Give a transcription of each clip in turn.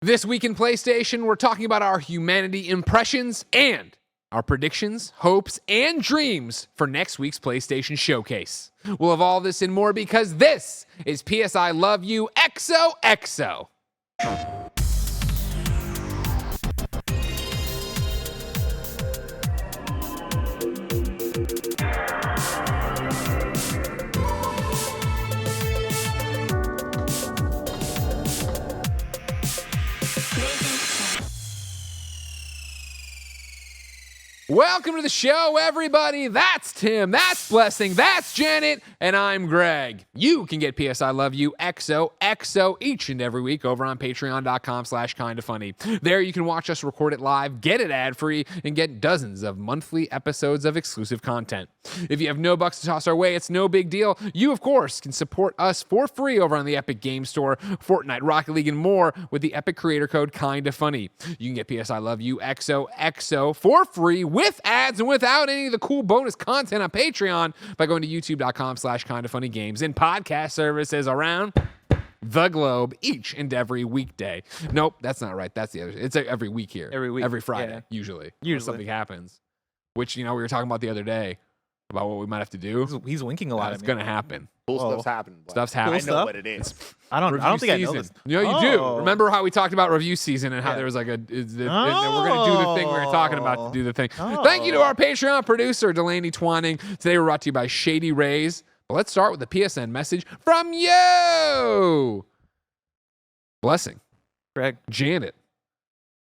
This week in PlayStation, we're talking about our humanity impressions and our predictions, hopes, and dreams for next week's PlayStation Showcase. We'll have all this and more because this is PS I Love You XOXO. Welcome to the show, everybody. That's Tim, that's Blessing, that's Janet, and I'm Greg. You can get PS I Love You XOXO each and every week over on patreon.com/KindaFunny. There you can watch us record it live, get it ad-free, and get dozens of monthly episodes of exclusive content. If you have no bucks to toss our way, it's no big deal. You, of course, can support us for free over on the Epic Game Store, Fortnite, Rocket League, and more with the Epic creator code KindaFunny. You can get PS I Love You XOXO for free with ads and without any of the cool bonus content on Patreon by going to youtube.com/KindaFunnyGames and podcast services around the globe each and every weekday. Nope, that's not right. That's the other. It's every week here. Every week. Every Friday, Yeah. usually. When something happens, which, we were talking about the other day about what we might have to do. He's winking a lot. It's going to happen. Cool Whoa. stuff's happening. Stuff's I happening. know what it is. I don't think I know this. No, you do. Remember how we talked about review season and how there was like and we're going to do the thing we were talking about to do the thing. Thank you to our Patreon producer, Delaney Twining. Today we're brought to you by Shady Rays. But let's start with the PSN message from you. Blessing. Greg. Janet.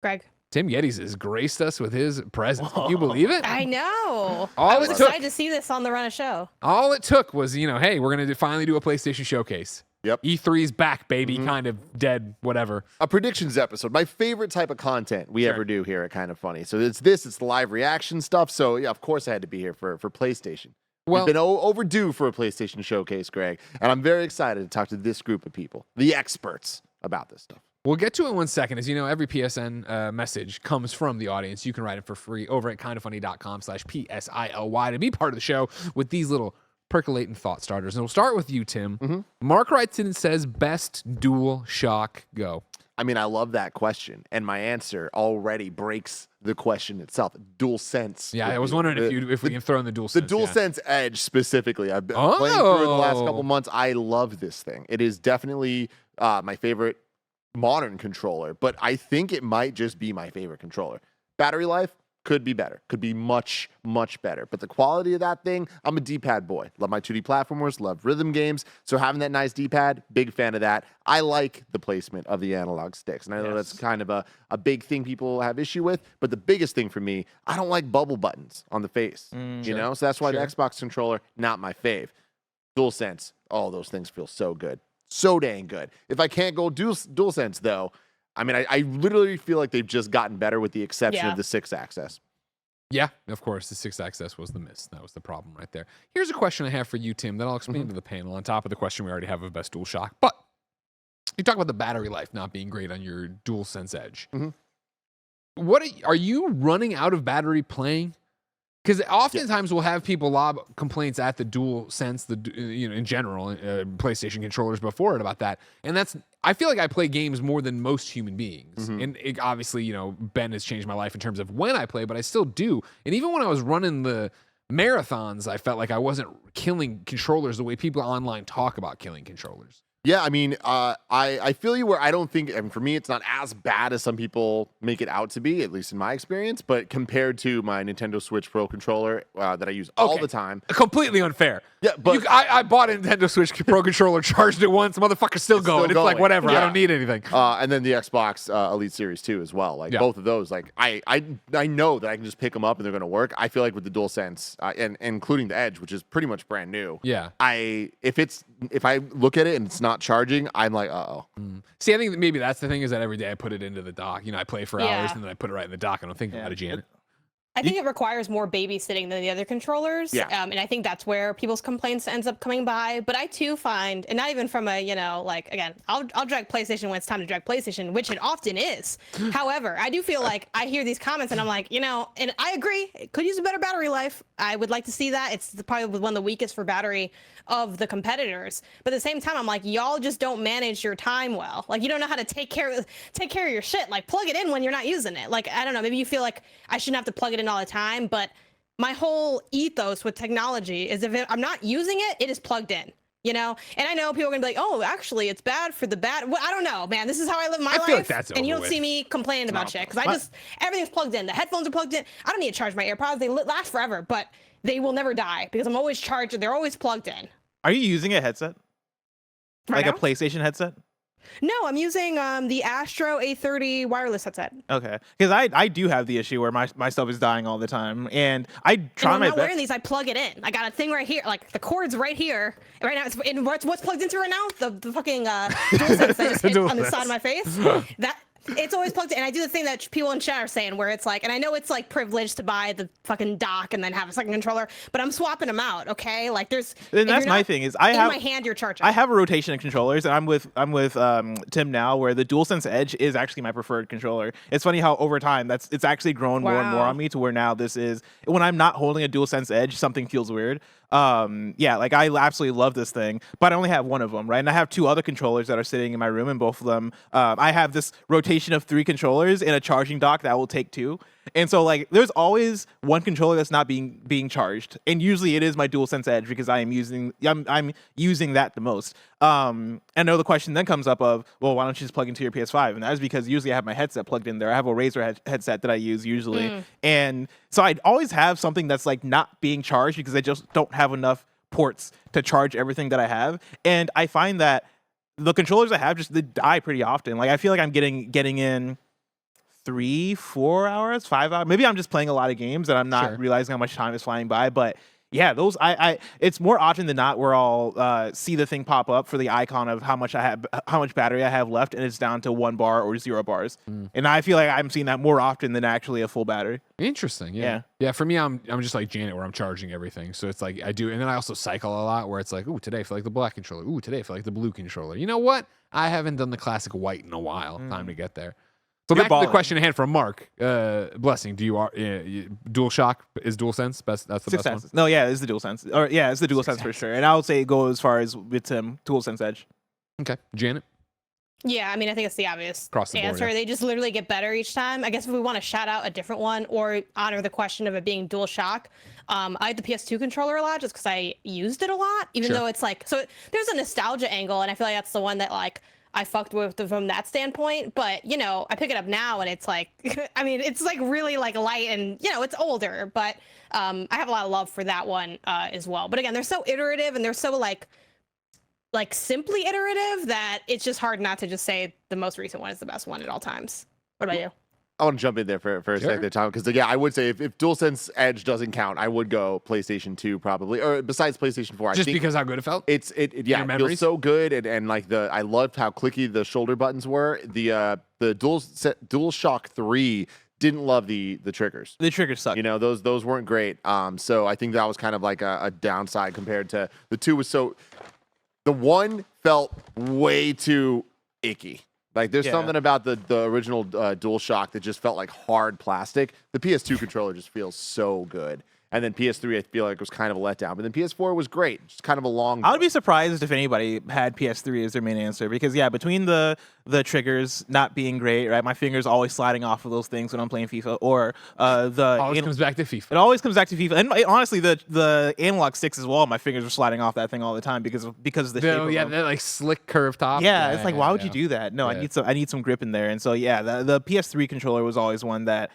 Greg. Tim Geddes has graced us with his presence. Can you believe it? I know. All I was it took- excited to see this on the Run of Show. All it took was, hey, we're going to finally do a PlayStation Showcase. Yep. E3's back, baby. Kind of dead, whatever. A predictions episode. My favorite type of content we ever do here at Kind of Funny. So it's the live reaction stuff. So yeah, of course I had to be here for PlayStation. Well, We've been overdue for a PlayStation Showcase, Greg. And I'm very excited to talk to this group of people, the experts, about this stuff. we'll get to it in 1 second. As you know, every PSN message comes from the audience. You can write it for free over at kindafunny.com/PSILY to be part of the show with these little percolating thought starters. And we'll start with you, Tim. Mark writes in and says, best DualShock go. I mean, I love that question. And my answer already breaks the question itself. DualSense. Yeah, I was wondering if we can throw in the DualSense. The DualSense Edge specifically. I've been playing through it the last couple months. I love this thing. It is definitely my favorite modern controller, but I think it might just be my favorite controller. Battery life could be better. Could be much, much better. But the quality of that thing, I'm a D-pad boy. Love my 2D platformers, love rhythm games. So having that nice D-pad, big fan of that. I like the placement of the analog sticks. And I know that's kind of a big thing people have issue with. But the biggest thing for me, I don't like bubble buttons on the face. So that's why the Xbox controller, not my fave. DualSense, all those things feel so good. So dang good. If I can't go DualSense, though, I mean, I literally feel like they've just gotten better with the exception of the 6-axis. Yeah, of course, the 6-axis was the miss. That was the problem right there. Here's a question I have for you, Tim, that I'll explain to the panel on top of the question we already have of best DualShock. But you talk about the battery life not being great on your DualSense Edge. What are you running out of battery playing? Because oftentimes we'll have people lob complaints at the DualSense, in general, PlayStation controllers before it about that. And I feel like I play games more than most human beings. And obviously, Ben has changed my life in terms of when I play, but I still do. And even when I was running the marathons, I felt like I wasn't killing controllers the way people online talk about killing controllers. Yeah, I mean, I feel you where I don't think, and for me, it's not as bad as some people make it out to be, at least in my experience, but compared to my Nintendo Switch Pro controller that I use all the time. Completely unfair. Yeah, but I bought a Nintendo Switch Pro controller, charged it once, motherfucker's still going. It's like, whatever, I don't need anything. And then the Xbox Elite Series 2 as well. Like both of those, like I know that I can just pick them up and they're going to work. I feel like with the DualSense, and including the Edge, which is pretty much brand new. Yeah. If I look at it and it's not charging, I'm like, uh-oh. See, I think that maybe that's the thing is that every day I put it into the dock. I play for hours and then I put it right in the dock. I don't think about it, Janet. I think it requires more babysitting than the other controllers. Yeah. And I think that's where people's complaints ends up coming by. But I too find, and not even from a, like, again, I'll drag PlayStation when it's time to drag PlayStation, which it often is. However, I do feel like I hear these comments and I'm like, and I agree, it could use a better battery life. I would like to see that. It's probably one of the weakest for battery of the competitors. But at the same time, I'm like, y'all just don't manage your time well. Like, you don't know how to take care of your shit. Like, plug it in when you're not using it. Like, I don't know, maybe you feel like I shouldn't have to plug it in all the time, but my whole ethos with technology is if I'm not using it, it is plugged in. And I know people are gonna be like, oh, actually, it's bad for the well, I don't know, man. This is how I live my life. feel like that's and you don't over see with. me complaining about shit because everything's plugged in. The headphones are plugged in. I don't need to charge my AirPods. They last forever, but they will never die because I'm always charged. They're always plugged in. Are you using a headset? Right Like now? a PlayStation headset? No, I'm using the Astro A30 wireless headset. Okay, because I do have the issue where my stuff is dying all the time, and I try And when my I'm not best. wearing these, I plug it in. I got a thing right here, like the cord's right here. Right now, what's plugged into right now? The fucking DualSense I just hit on the side of my face. It's always plugged in. And I do the thing that people in chat are saying where it's like, and I know it's like privileged to buy the fucking dock and then have a second controller, but I'm swapping them out, okay? Like And that's my thing is in my hand you're charging. I have a rotation of controllers, and I'm with Tim now, where the DualSense Edge is actually my preferred controller. It's funny how over time it's actually grown more and more on me to where now this is when I'm not holding a DualSense Edge, something feels weird. Like I absolutely love this thing, but I only have one of them, right? And I have two other controllers that are sitting in my room, and both of them, I have this rotation of 3 controllers in a charging dock that will take 2. And so like there's always one controller that's not being charged, and usually it is my DualSense Edge because I'm using that the most. I know the question then comes up of, well, why don't you just plug into your PS5? And that is because usually I have my headset plugged in there. I have a Razer headset that I use usually, and so I always have something that's like not being charged because I just don't have enough ports to charge everything that I have. And I find that the controllers I have they die pretty often. Like I feel like I'm getting in 3, 4 hours, 5 hours. Maybe I'm just playing a lot of games and I'm not realizing how much time is flying by. But yeah, those it's more often than not where I'll see the thing pop up for the icon of how much battery I have left, and it's down to 1 bar or 0 bars. And I feel like I'm seeing that more often than actually a full battery. Interesting. Yeah. For me, I'm just like Janet, where I'm charging everything. So it's like I do, and then I also cycle a lot, where it's like, ooh, today I feel like the black controller. Ooh, today I feel like the blue controller. You know what? I haven't done the classic white in a while. Time to get there. So back to the question at hand from Mark. Blessing, do you DualShock is DualSense best? That's the best one. No, yeah, it's the DualSense. Or yeah, it's the DualSense for sure. And I would say go as far as with DualSense Edge. Okay, Janet. Yeah, I mean, I think it's the obvious Across the board, answer. yeah. They just literally get better each time. I guess if we want to shout out a different one or honor the question of it being DualShock, I like the PS2 controller a lot just because I used it a lot, even though it's like, so there's a nostalgia angle, and I feel like that's the one that like I fucked with from that standpoint. But I pick it up now and it's like, I mean, it's like really like light and it's older, but I have a lot of love for that one as well. But again, they're so iterative and they're so like simply iterative that it's just hard not to just say the most recent one is the best one at all times. What about you? I want to jump in there for a second, Tom, because I would say if DualSense Edge doesn't count, I would go PlayStation 2 probably, or besides PlayStation 4. Just I think because how good it felt. it feels so good, and like I loved how clicky the shoulder buttons were. The DualShock 3 didn't love the triggers. The triggers suck. Those weren't great. So I think that was kind of like a downside compared to the 2 was so. The 1 felt way too icky. Like there's something about the original DualShock that just felt like hard plastic. The PS2 controller just feels so good. And then PS3, I feel like was kind of a letdown. But then PS4 was great. Just kind of a long. I would be surprised if anybody had PS3 as their main answer because between the triggers not being great, right? My fingers always sliding off of those things when I'm playing FIFA, or always comes back to FIFA. It always comes back to FIFA, and honestly, the analog sticks as well. My fingers are sliding off that thing all the time because of the shape. That like slick curve top. Yeah, it's like why would you do that? No, I need some grip in there, and so the PS3 controller was always one that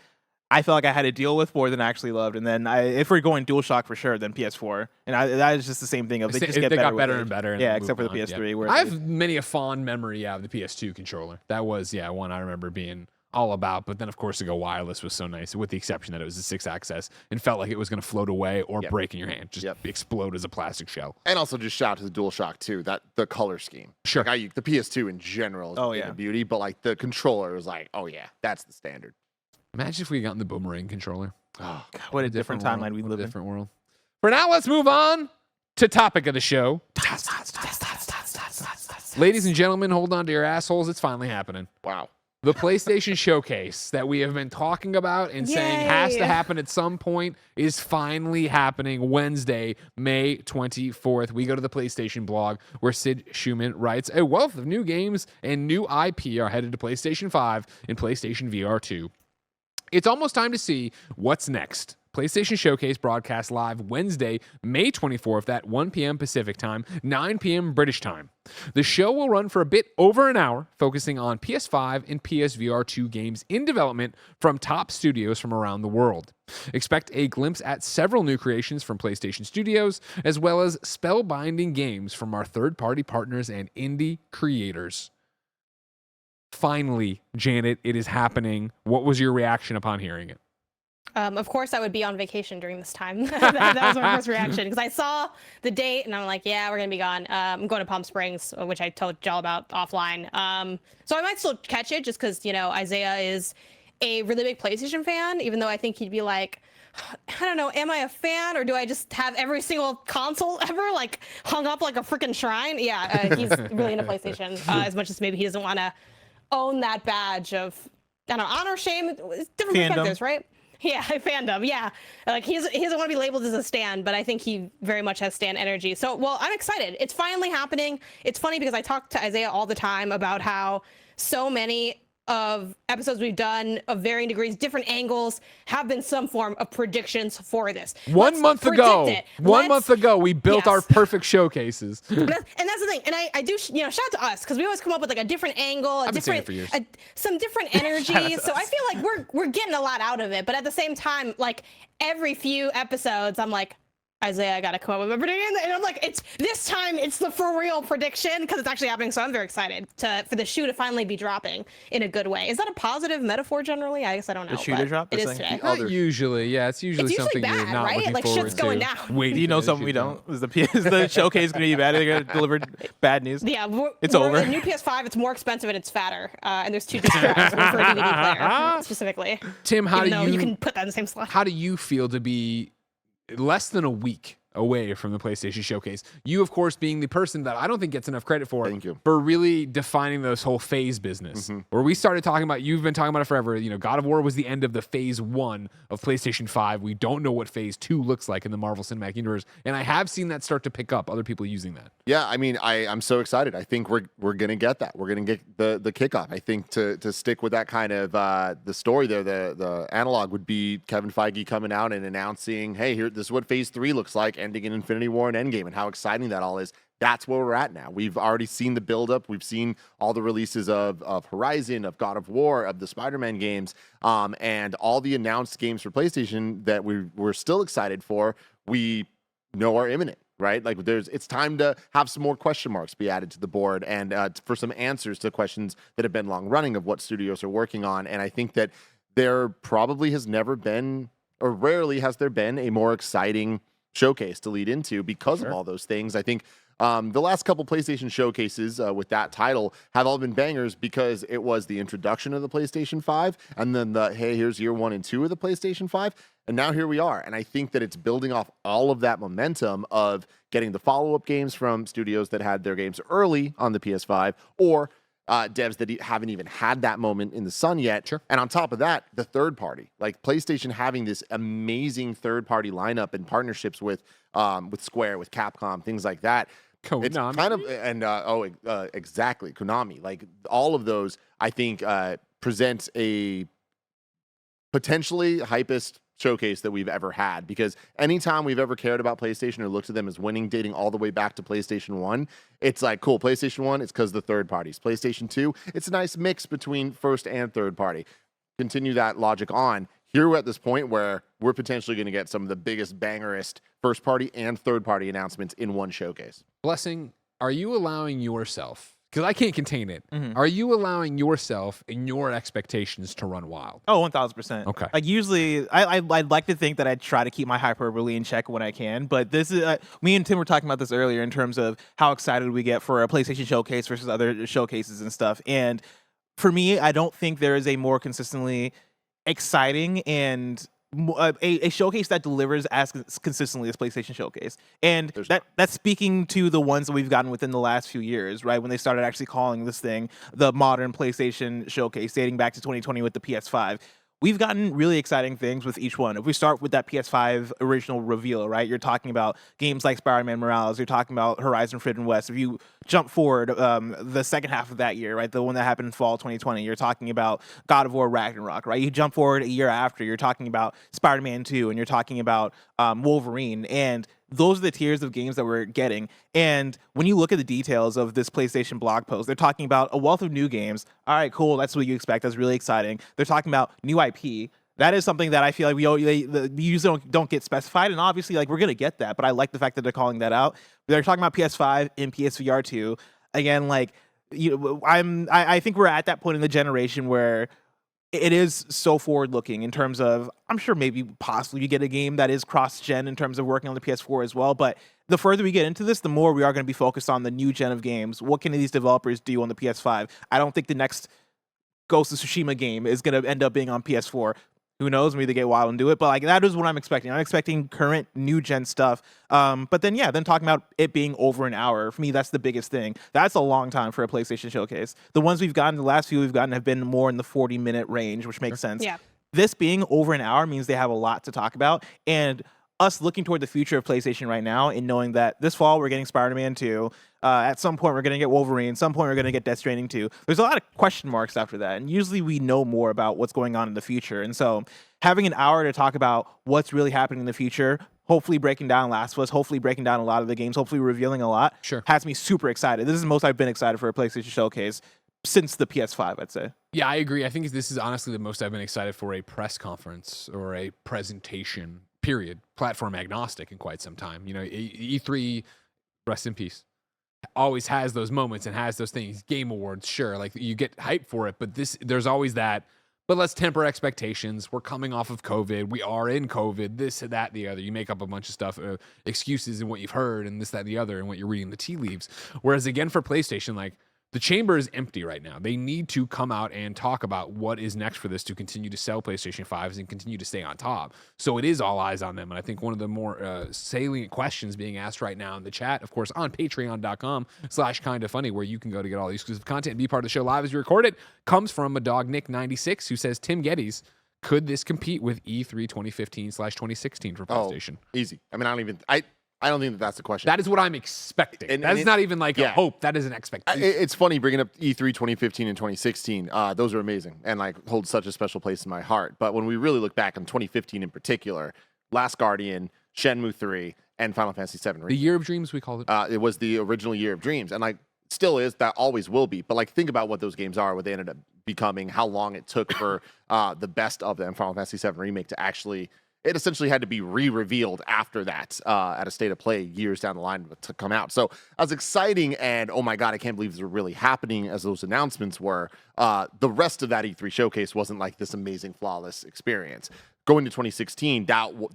I felt like I had to deal with more than I actually loved. And then if we're going DualShock for sure, then PS4. And that is just the same thing of they got better and better. Yeah, except for the PS3. Where I have many a fond memory of the PS2 controller. That was one I remember being all about. But then of course to go wireless was so nice, with the exception that it was a 6-axis and felt like it was going to float away or break in your hand, just explode as a plastic shell. And also just shout out to the DualShock 2, that the color scheme. Sure. Like the PS2 in general is a beauty, but like the controller was like, oh yeah, that's the standard. Imagine if we had gotten the boomerang controller. Oh, God, what a different timeline we live in. Different world. For now, let's move on to topic of the show. Ladies and gentlemen, hold on to your assholes. It's finally happening. Wow. The PlayStation Showcase that we have been talking about and saying has to happen at some point is finally happening Wednesday, May 24th. We go to the PlayStation blog where Sid Schumann writes, a wealth of new games and new IP are headed to PlayStation 5 and PlayStation VR 2. It's almost time to see what's next. PlayStation Showcase broadcast live Wednesday, May 24th at 1 p.m. Pacific Time, 9 p.m. British Time. The show will run for a bit over an hour, focusing on PS5 and PSVR 2 games in development from top studios from around the world. Expect a glimpse at several new creations from PlayStation Studios, as well as spellbinding games from our third-party partners and indie creators. Finally, Janet, it is happening. What was your reaction upon hearing it? Of course, I would be on vacation during this time. that was my first reaction because I saw the date and I'm like, yeah, we're gonna be gone. I'm going to Palm Springs, which I told y'all about offline. So I might still catch it just because, you know, Isaiah is a really big PlayStation fan, even though I think he'd be like, I don't know, am I a fan or do I just have every single console ever like hung up like a freaking shrine? Yeah, he's really into PlayStation as much as maybe he doesn't want to own that badge of, I don't know, honor, shame, different perspectives, right? Yeah, fandom. Yeah, like he doesn't want to be labeled as a stan, but I think he very much has stan energy. So, well, I'm excited. It's finally happening. It's funny because I talk to Isaiah all the time about how so many of episodes we've done of varying degrees, different angles, have been some form of predictions for this. 1 month ago, we built our perfect showcases. And that's the thing. And I do, you know, shout out to us because we always come up with like a different angle, some different energy. So I feel like we're getting a lot out of it. But at the same time, like every few episodes, I'm like, Isaiah, I gotta come up with a prediction, and I'm like, it's this time, it's the for real prediction because it's actually happening. So I'm very excited for the shoe to finally be dropping in a good way. Is that a positive metaphor generally? I guess I don't know. The shoe to drop? It is today. Not usually, yeah. It's usually something bad, you're not right? looking like forward shit's to. going down. Wait, Do you know something we don't? Is the showcase going to be bad? They're going to deliver bad news? Yeah, it's over. The new PS5, it's more expensive and it's fatter, and there's 2 disc drives one for a DVD player specifically. Tim, how do you can put that in the same slot? How do you feel to be less than a week away from the PlayStation Showcase? You, of course, being the person that I don't think gets enough credit for really defining this whole phase business. Where we started talking about, you've been talking about it forever, you know, God of War was the end of the phase 1 of PlayStation 5. We don't know what phase 2 looks like in the Marvel Cinematic Universe. And I have seen that start to pick up, other people using that. Yeah, I mean, I'm so excited. I think we're going to get that. We're going to get the kickoff. I think to stick with that kind of the story there, the analog would be Kevin Feige coming out and announcing, hey, here, this is what phase 3 looks like, ending in Infinity War and Endgame, and how exciting that all is. That's where we're at now. We've already seen the buildup. We've seen all the releases of Horizon, of God of War, of the Spider-Man games, and all the announced games for PlayStation that we're still excited for, we know are imminent. Right? Like it's time to have some more question marks be added to the board and for some answers to questions that have been long running of what studios are working on. And I think that there probably has never been, or rarely has there been, a more exciting showcase to lead into because of all those things. I think the last couple PlayStation showcases with that title have all been bangers because it was the introduction of the PlayStation 5 and then hey, here's year 1 and 2 of the PlayStation 5. And now here we are. And I think that it's building off all of that momentum of getting the follow-up games from studios that had their games early on the PS5 or devs that haven't even had that moment in the sun yet. Sure. And on top of that, the third party, like PlayStation having this amazing third party lineup and partnerships with Square, with Capcom, things like that. Konami. It's kind of, and exactly, Konami. Like all of those, I think, present a potentially hypest showcase that we've ever had, because anytime we've ever cared about PlayStation or looked at them as winning, dating all the way back to PlayStation 1, it's like, cool, PlayStation 1, it's because the third parties. PlayStation 2, it's a nice mix between first and third party. Continue that logic on. Here we're at this point where we're potentially going to get some of the biggest, bangerist first party and third party announcements in one showcase. Blessing, are you allowing yourself, because I can't contain it, are you allowing yourself and your expectations to run wild? Oh, 1,000%. Okay. Like usually, I'd like to think that I try to keep my hyperbole in check when I can, but this is me and Tim were talking about this earlier in terms of how excited we get for a PlayStation showcase versus other showcases and stuff. And for me, I don't think there is a more consistently exciting and a showcase that delivers as consistently as PlayStation Showcase. And that's speaking to the ones that we've gotten within the last few years, right? When they started actually calling this thing the modern PlayStation Showcase, dating back to 2020 with the PS5. We've gotten really exciting things with each one. If we start with that PS5 original reveal, right? You're talking about games like Spider-Man Morales. You're talking about Horizon Forbidden West. If you jump forward the second half of that year, right? The one that happened in fall 2020, you're talking about God of War Ragnarok, right? You jump forward a year after, you're talking about Spider-Man 2, and you're talking about Wolverine. And those are the tiers of games that we're getting. And when you look at the details of this PlayStation blog post, they're talking about a wealth of new games. All right, cool. That's what you expect. That's really exciting. They're talking about new IP. That is something that I feel like we usually don't get specified. And obviously, like, we're going to get that. But I like the fact that they're calling that out. They're talking about PS5 and PSVR 2. Again, like, I think we're at that point in the generation where it is so forward looking in terms of, I'm sure maybe possibly you get a game that is cross gen in terms of working on the PS4 as well. But the further we get into this, the more we are going to be focused on the new gen of games. What can these developers do on the PS5? I don't think the next Ghost of Tsushima game is going to end up being on PS4. Who knows? Maybe they get wild and do it. But like, that is what I'm expecting. I'm expecting current new gen stuff. But then talking about it being over an hour. For me, that's the biggest thing. That's a long time for a PlayStation Showcase. The ones we've gotten, the last few we've gotten, have been more in the 40-minute range, which makes sense. Yeah. This being over an hour means they have a lot to talk about. And us looking toward the future of PlayStation right now and knowing that this fall we're getting Spider-Man 2. At some point we're going to get Wolverine. At some point we're going to get Death Stranding 2. There's a lot of question marks after that. And usually we know more about what's going on in the future. And so having an hour to talk about what's really happening in the future, hopefully breaking down Last of Us, hopefully breaking down a lot of the games, hopefully revealing a lot, has me super excited. This is the most I've been excited for a PlayStation Showcase since the PS5, I'd say. Yeah, I agree. I think this is honestly the most I've been excited for a press conference or a presentation, period, platform agnostic in quite some time. You know, E3, rest in peace, always has those moments and has those things. Game Awards, sure, like you get hyped for it, but there's always that, but let's temper expectations. We're coming off of COVID. We are in COVID, this, that, the other. You make up a bunch of stuff, excuses and what you've heard and this, that, the other, and what you're reading the tea leaves. Whereas again, for PlayStation, like, the chamber is empty right now. They need to come out and talk about what is next for this to continue to sell PlayStation 5s and continue to stay on top. So it is all eyes on them. And I think one of the more salient questions being asked right now in the chat, of course, on patreon.com/KindaFunny, where you can go to get all the exclusive content and be part of the show live as you record it, comes from a dog Nick96, who says, Tim Geddes, could this compete with E3 2015/2016 for PlayStation? Oh, easy. I mean, I don't think that that's the question. That is what I'm expecting. That is not even like a hope. That is an expectation. It's funny bringing up E3 2015 and 2016. Those are amazing and like hold such a special place in my heart. But when we really look back on 2015 in particular, Last Guardian, Shenmue 3, and Final Fantasy 7 Remake. The Year of Dreams, we called it. It was the original Year of Dreams. And like still is, that always will be. But like think about what those games are, what they ended up becoming, how long it took for the best of them, Final Fantasy 7 Remake, to actually... It essentially had to be re-revealed after that at a state of play years down the line to come out. So as exciting and, oh my God, I can't believe these are really happening as those announcements were, the rest of that E3 showcase wasn't like this amazing, flawless experience. Going to 2016,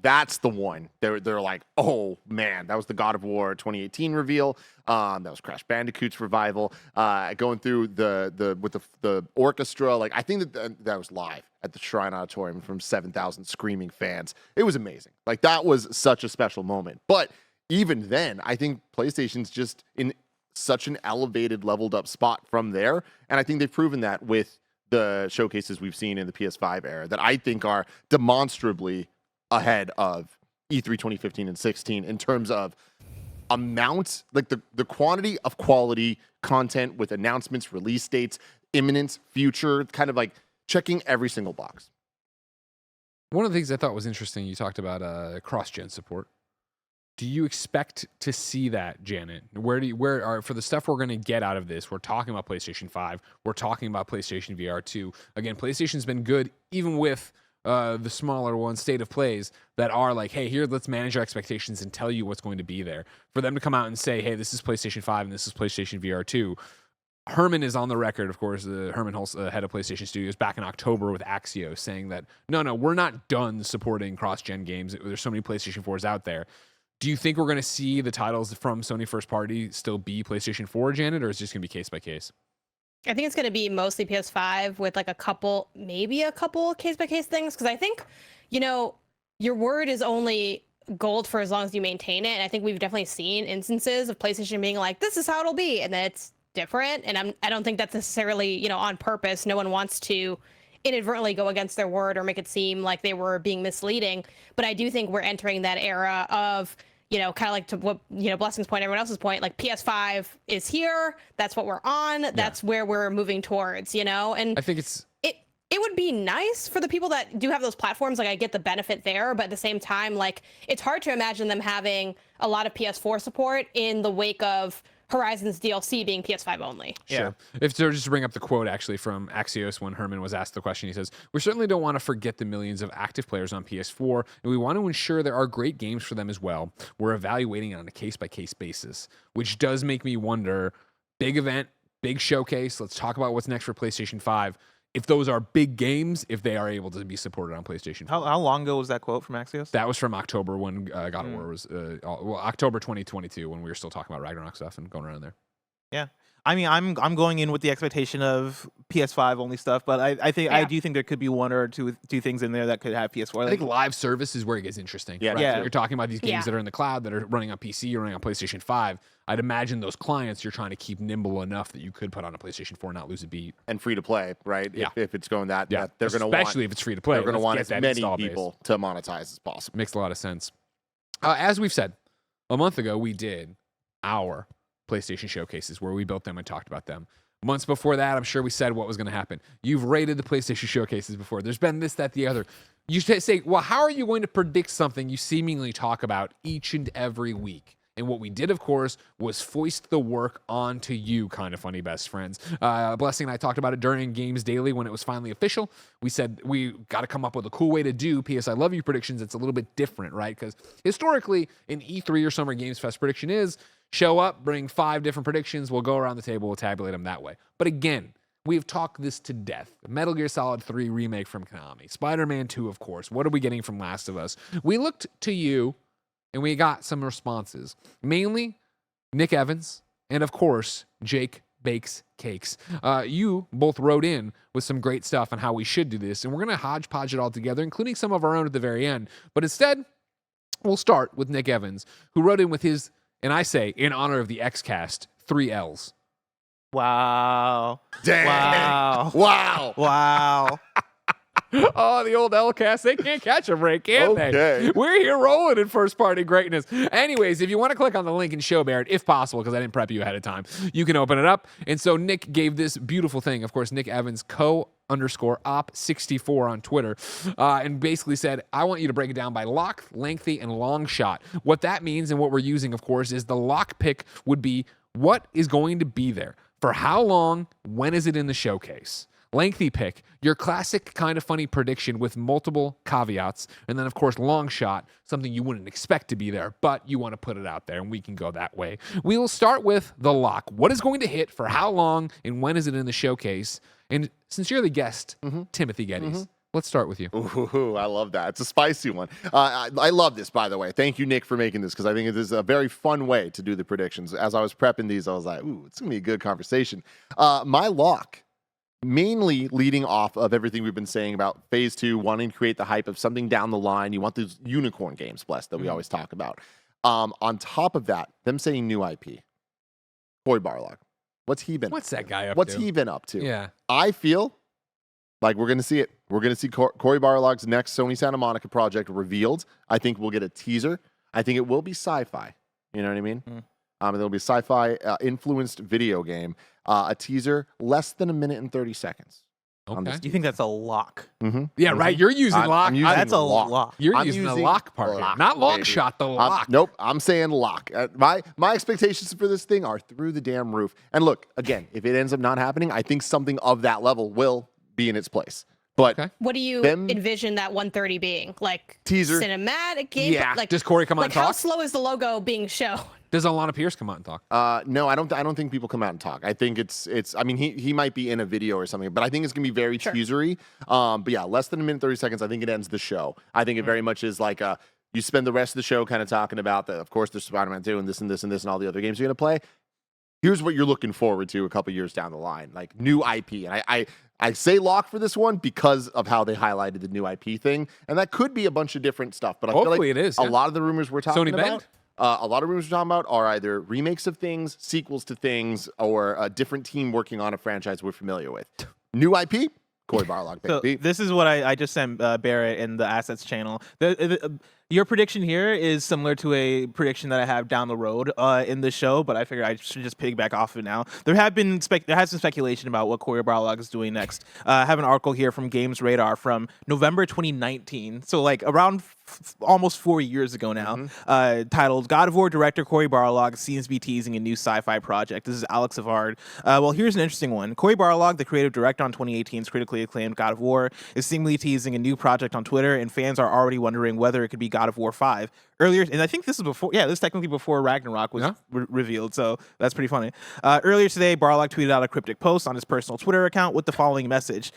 that's the one. They're like, oh man, that was the God of War 2018 reveal. That was Crash Bandicoot's revival. Going through the orchestra, like I think that was live at the Shrine Auditorium from 7,000 screaming fans. It was amazing. Like that was such a special moment. But even then, I think PlayStation's just in such an elevated, leveled up spot from there, and I think they've proven that with the showcases we've seen in the PS5 era that I think are demonstrably ahead of E3 2015 and 16 in terms of amount, like the quantity of quality content with announcements, release dates, imminent future, kind of like checking every single box. One of the things I thought was interesting, you talked about cross-gen support. Do you expect to see that, Janet? For the stuff we're going to get out of this, we're talking about PlayStation 5, we're talking about PlayStation VR 2. Again, PlayStation's been good, even with the smaller ones, state of plays, that are like, hey, here, let's manage our expectations and tell you what's going to be there. For them to come out and say, hey, this is PlayStation 5 and this is PlayStation VR 2. Herman is on the record, of course, Herman Hulse, head of PlayStation Studios, back in October with Axios, saying that, no, we're not done supporting cross-gen games. There's so many PlayStation 4s out there. Do you think we're going to see the titles from Sony first party still be PlayStation 4, Janet, or is it just going to be case by case? I think it's going to be mostly PS5 with like maybe a couple case by case things. Because I think, your word is only gold for as long as you maintain it. And I think we've definitely seen instances of PlayStation being like, this is how it'll be, and then it's different. And I don't think that's necessarily, you know, on purpose. No one wants to inadvertently go against their word or make it seem like they were being misleading. But I do think we're entering that era of, you know, kind of like to what, you know, Blessing's point, everyone else's point, like PS5 is here. That's what we're on. That's where we're moving towards, you know? And I think it's it would be nice for the people that do have those platforms. Like, I get the benefit there, but at the same time, like, it's hard to imagine them having a lot of PS4 support in the wake of Horizon's DLC being PS5 only. Sure. If to just bring up the quote actually from Axios when Herman was asked the question, he says, "We certainly don't want to forget the millions of active players on PS4, and we want to ensure there are great games for them as well. We're evaluating it on a case-by-case basis," which does make me wonder, big event, big showcase, let's talk about what's next for PlayStation 5. If those are big games, if they are able to be supported on PlayStation 4. How long ago was that quote from Axios? That was from October when God of War was, October 2022 when we were still talking about Ragnarok stuff and going around there. Yeah. I mean, I'm going in with the expectation of PS5 only stuff, but I think I do think there could be one or two things in there that could have PS4. I think live service is where it gets interesting. Yeah. Right? Yeah. So you're talking about these games that are in the cloud that are running on PC or running on PlayStation 5. I'd imagine those clients you're trying to keep nimble enough that you could put on a PlayStation 4 and not lose a beat. And free to play, right? Yeah. If it's going that they're going to want, especially if it's free to play. they're going to want Let's as get that many install people to monetize as possible. Makes a lot of sense. As we've said, a month ago we did our PlayStation showcases where we built them and talked about them. Months before that, I'm sure we said what was going to happen. You've rated the PlayStation showcases before. There's been this, that, the other. You say, well, how are you going to predict something you seemingly talk about each and every week? And what we did, of course, was foist the work onto you, KindaFunny best friends. Blessing and I talked about it during Games Daily when it was finally official. We said we got to come up with a cool way to do PS I Love You predictions. It's a little bit different, right? Because historically, an E3 or Summer Games Fest prediction is show up, bring 5 different predictions. We'll go around the table. We'll tabulate them that way. But again, we've talked this to death. Metal Gear Solid 3 remake from Konami. Spider-Man 2, of course. What are we getting from Last of Us? We looked to you, and we got some responses. Mainly Nick Evans, and of course, Jake Bakes Cakes. You both wrote in with some great stuff on how we should do this, and we're going to hodgepodge it all together, including some of our own at the very end. But instead, we'll start with Nick Evans, who wrote in with his, and I say, in honor of the XCast, 3 L's. Wow. Dang. Wow. Wow. Wow. Oh, the old L-cast. They can't catch a break, can they? We're here rolling in first-party greatness. Anyways, if you want to click on the link and show Barrett, if possible, because I didn't prep you ahead of time, you can open it up. And so Nick gave this beautiful thing. Of course, Nick Evans, _op64 on Twitter, and basically said, I want you to break it down by lock, lengthy, and long shot. What that means and what we're using, of course, is the lock pick would be what is going to be there. For how long? When is it in the showcase? Lengthy pick, your classic KindaFunny prediction with multiple caveats. And then, of course, long shot, something you wouldn't expect to be there, but you want to put it out there, and we can go that way. We will start with the lock. What is going to hit, for how long, and when is it in the showcase? And since you're the guest, Timothy Geddes, let's start with you. Ooh, I love that. It's a spicy one. I love this, by the way. Thank you, Nick, for making this, because I think it is a very fun way to do the predictions. As I was prepping these, I was like, ooh, it's going to be a good conversation. My lock, mainly leading off of everything we've been saying about phase 2, wanting to create the hype of something down the line. You want those unicorn games, Bless, that we always talk about. On top of that, them saying new IP. Cory Barlog. What's he been up to? Yeah. I feel like we're going to see it. We're going to see Cory Barlog's next Sony Santa Monica project revealed. I think we'll get a teaser. I think it will be sci-fi. You know what I mean? There'll be a sci-fi influenced video game. A teaser, less than 1 minute and 30 seconds. Okay. You think that's a lock? Yeah, right. You're using lock. I'm using That's a lock. lock. You're I'm using the using lock part. lock, Not long baby. shot, the lock. Nope, I'm saying lock. My expectations for this thing are through the damn roof. And look, again, if it ends up not happening, I think something of that level will be in its place. But what do you envision that 130 being? Like teaser, cinematic game? Yeah. Like, does Corey come out and talk? How slow is the logo being shown? Does Alana Pierce come out and talk? No, I don't think people come out and talk. I think it's. I mean, he might be in a video or something, but I think it's gonna be very teasery. But yeah, less than 1 minute 30 seconds. I think it ends the show. I think it very much is like you spend the rest of the show kind of talking about that. Of course, there's Spider-Man 2 and this and this and this and all the other games you're gonna play. Here's what you're looking forward to a couple years down the line, like new IP. And I say lock for this one because of how they highlighted the new IP thing, and that could be a bunch of different stuff. But I feel Hopefully like it is, a yeah. lot of the rumors we're talking Sony about. Bend? A lot of rumors we're talking about are either remakes of things, sequels to things, or a different team working on a franchise we're familiar with. New IP, Cory Barlog, baby. So this is what I just sent Barrett in the assets channel. Your prediction here is similar to a prediction that I have down the road in the show, but I figure I should just piggyback off of it now. There has been speculation about what Cory Barlog is doing next. I have an article here from Games Radar from November 2019, so like around almost 4 years ago now, titled God of War director Cory Barlog seems to be teasing a new sci-fi project. This is Alex Savard. Well, here's an interesting one. Cory Barlog, the creative director on 2018's critically acclaimed God of War, is seemingly teasing a new project on Twitter, and fans are already wondering whether it could be God of War 5. Earlier, and I think this is before, this is technically before Ragnarok was revealed, so that's pretty funny. Earlier today, Barlog tweeted out a cryptic post on his personal Twitter account with the following message: